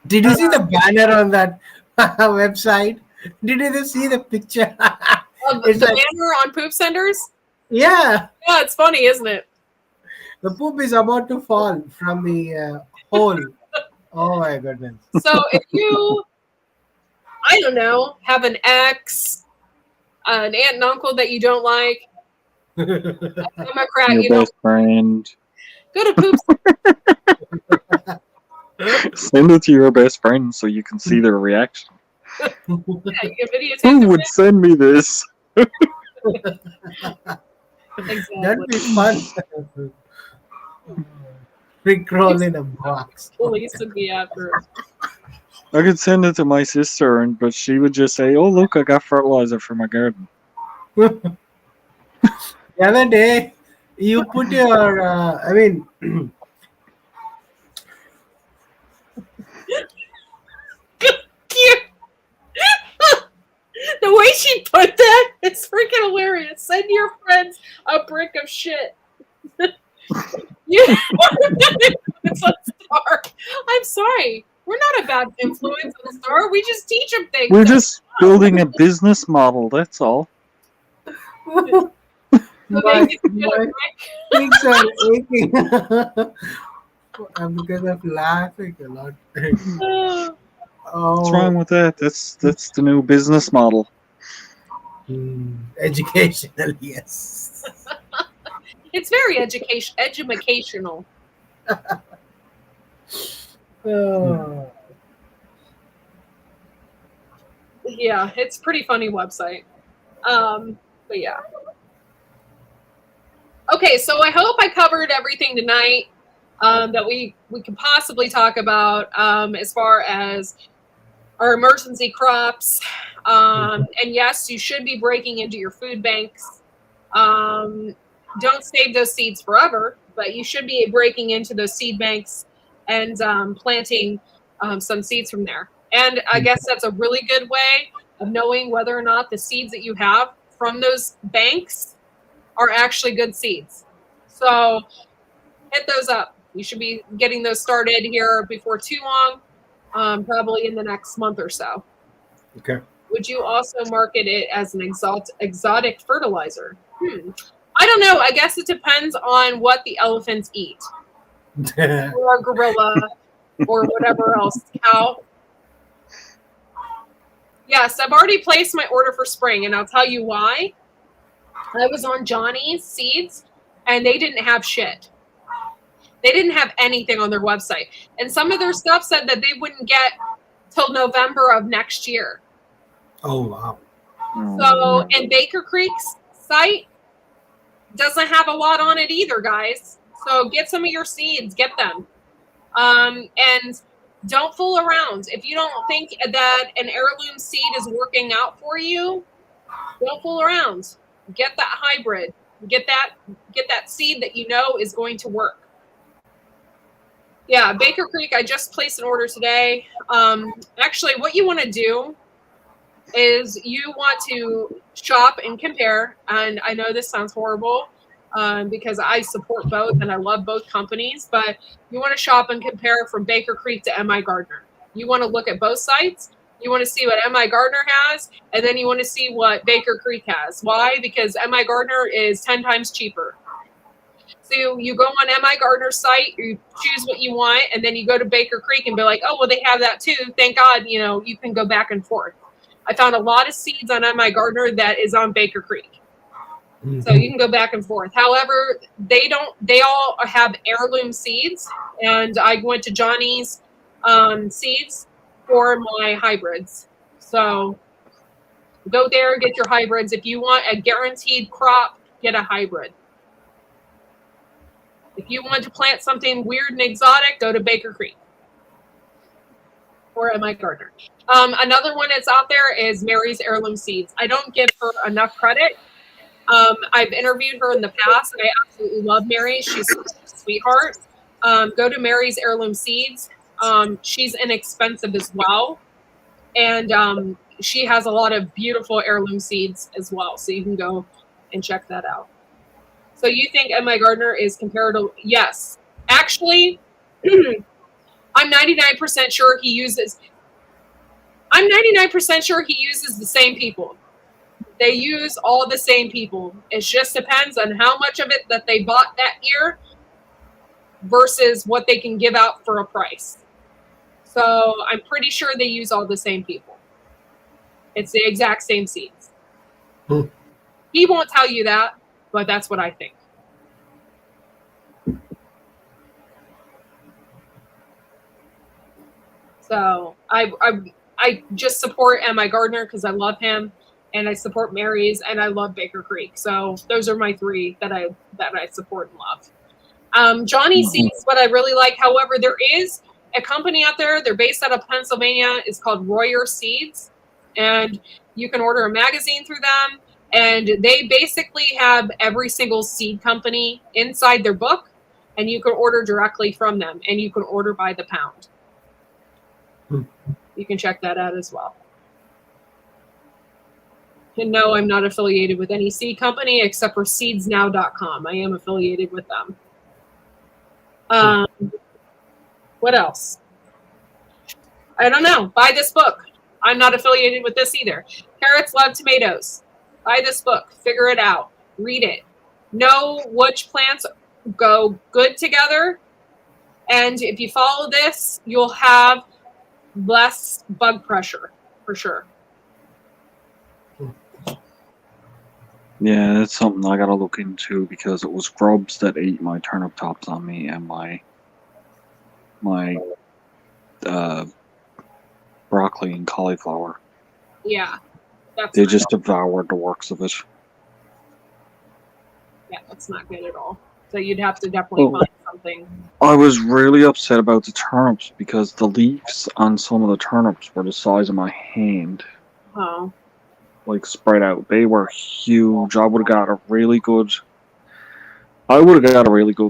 Did you see the banner on that website? Did you see the picture? It's The like, banner on Poop Senders? yeah, Yeah, it's funny, isn't it? the poop is about to fall from the hole. Oh my goodness. So if you, I don't know, have an ex, an aunt and uncle that you don't like, Democrat, Your best friend. go to Poop Send it to your best friend so you can see their reaction. you can videotape Who the would send me this? exactly. That'd be fun. Rickroll in a box. Police would be after it. I could send it to my sister, but she would just say, "Oh, look, I got fertilizer for my garden." The other day, you put your, Cute. The way she put that, it's freaking hilarious. Send your friends a brick of shit. It's a star. I'm sorry. We're not a bad influence on the star. We just teach them things. We're just building a business model. That's all. So my, they can get a my brick. cheeks are aching because of laughing a lot. What's wrong with that? That's the new business model. Educational, yes. It's very educational. Oh. Yeah, it's a pretty funny website. But yeah. Okay, so I hope I covered everything tonight that we could possibly talk about as far as our emergency crops. And yes, you should be breaking into your food banks. Don't save those seeds forever, but you should be breaking into those seed banks and planting some seeds from there. And I guess that's a really good way of knowing whether or not the seeds that you have from those banks are actually good seeds. So hit those up. You should be getting those started here before too long, probably in the next month or so. Okay. Would you also market it as an exotic fertilizer? I don't know. I guess it depends on what the elephants eat, or a gorilla, or whatever else. Cow. Yes, I've already placed my order for spring, and I'll tell you why. I was on Johnny's Seeds, and they didn't have shit. They didn't have anything on their website. And some of their stuff said that they wouldn't get till November of next year. Oh, wow. So, and Baker Creek's site doesn't have a lot on it either, guys. So get some of your seeds, get them. And don't fool around. If you don't think that an heirloom seed is working out for you, don't fool around. Get that hybrid. Get that seed that you know is going to work. Yeah, Baker Creek. I just placed an order today. Actually, what you want to do is you want to shop and compare. And I know this sounds horrible because I support both and I love both companies, but you want to shop and compare from Baker Creek to M.I. Gardner. You want to look at both sites. You want to see what M.I. Gardner has, and then you want to see what Baker Creek has. Why? Because M.I. Gardner is 10 times cheaper. So you go on M.I. Gardner's site, you choose what you want, and then you go to Baker Creek and be like, oh, well, they have that too. Thank God, you can go back and forth. I found a lot of seeds on M.I. Gardner that is on Baker Creek. So you can go back and forth. However, they all have heirloom seeds, and I went to Johnny's seeds for my hybrids. So go there, get your hybrids. If you want a guaranteed crop, get a hybrid. If you want to plant something weird and exotic, go to Baker Creek or M.I. Gardner. Another one that's out there is Mary's Heirloom Seeds. I don't give her enough credit. I've interviewed her in the past, and I absolutely love Mary. She's a sweetheart. Go to Mary's Heirloom Seeds. She's inexpensive as well. And she has a lot of beautiful heirloom seeds as well. So you can go and check that out. So you think M.I. Gardner is comparable? Yes. Actually, I'm 99% sure he uses the same people. They use all the same people. It just depends on how much of it that they bought that year versus what they can give out for a price. So I'm pretty sure they use all the same people. It's the exact same seeds. He won't tell you that, but that's what I think. So I just support M.I. Gardner because I love him, and I support Mary's, and I love Baker Creek. So those are my three that I support and love. Johnny Seeds, what I really like. However, there is a company out there. They're based out of Pennsylvania. It's called Royer Seeds, and you can order a magazine through them. And they basically have every single seed company inside their book, and you can order directly from them, and you can order by the pound. You can check that out as well. And no, I'm not affiliated with any seed company except for seedsnow.com. I am affiliated with them. What else? I don't know. Buy this book. I'm not affiliated with this either. Carrots love tomatoes. Buy this book. Figure it out. Read it. Know which plants go good together. And if you follow this, you'll have less bug pressure for sure. Yeah, that's something I gotta look into because it was grubs that ate my turnip tops on me and my broccoli and cauliflower. Yeah. They just devoured the works of it. Yeah, that's not good at all. So you'd have to definitely find something. I was really upset about the turnips because the leaves on some of the turnips were the size of my hand. Oh. Like spread out. They were huge. I would have got a really good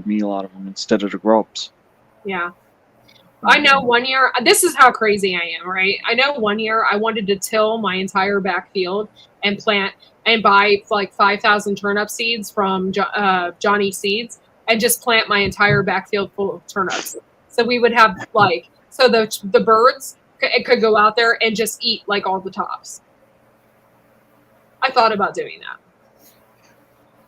meal out of them instead of the grubs. Yeah. I know one year, this is how crazy I am, right? I know one year I wanted to till my entire backfield and plant and buy like 5,000 turnip seeds from Johnny Seeds and just plant my entire backfield full of turnips. So we would have so the birds could go out there and just eat like all the tops. I thought about doing that.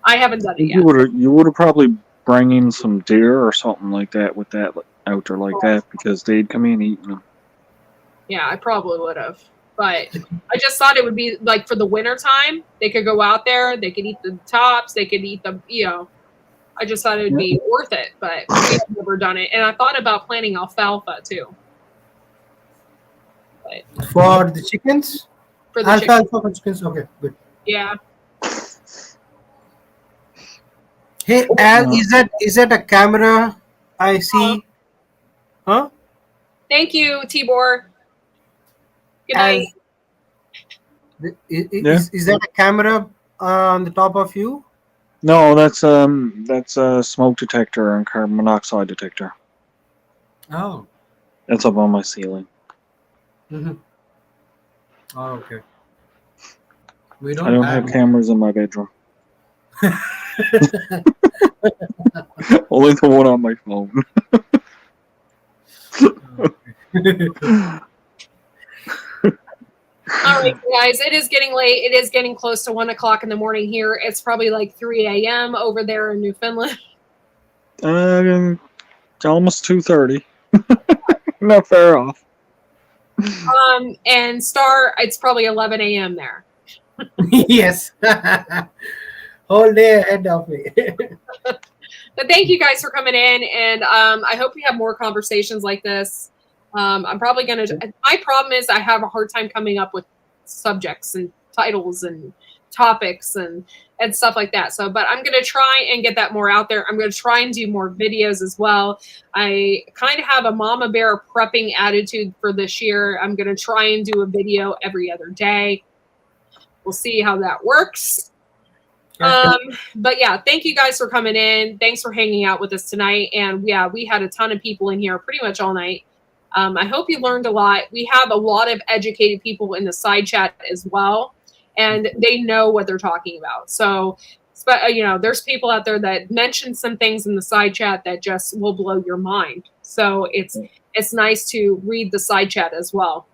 I haven't done it yet. You would have probably bring in some deer or something like that with that out there like that because they'd come in eating them. Yeah, I probably would have. But I just thought it would be like for the winter time, they could go out there, they could eat the tops, they could eat the, I just thought it would be worth it, but we've never done it. And I thought about planting alfalfa too. But for the chickens? For the alfalfa for chickens, okay, good. Yeah. Hey Al, is that a camera I see? Huh? Thank you, Tibor. Good night. Is that a camera on the top of you? No, that's a smoke detector and carbon monoxide detector. Oh. It's up on my ceiling. Mm-hmm. Oh, okay. We I don't don't have cameras in my bedroom. Only the one on my phone. All right, guys, it is getting late. It is getting close to 1 o'clock in the morning here. It's probably like 3 a.m. over there in Newfoundland. Almost 2:30. Not far off. And Star, it's probably 11 a.m. there. Yes. Whole day ahead of me. But thank you guys for coming in, and I hope we have more conversations like this. I'm probably going to. My problem is I have a hard time coming up with subjects and titles and topics and stuff like that. So, but I'm going to try and get that more out there. I'm going to try and do more videos as well. I kind of have a mama bear prepping attitude for this year. I'm going to try and do a video every other day. We'll see how that works. But yeah, thank you guys for coming in. Thanks for hanging out with us tonight. And yeah, we had a ton of people in here pretty much all night. I hope you learned a lot. We have a lot of educated people in the side chat as well, and they know what they're talking about. So, you know, there's people out there that mention some things in the side chat that just will blow your mind. So it's nice to read the side chat as well.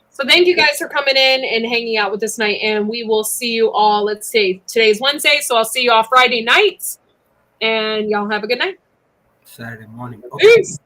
So thank you guys for coming in and hanging out with us tonight, and we will see you all. Let's see, today's Wednesday, so I'll see you all Friday nights, and y'all have a good night. Saturday morning. Okay. Peace.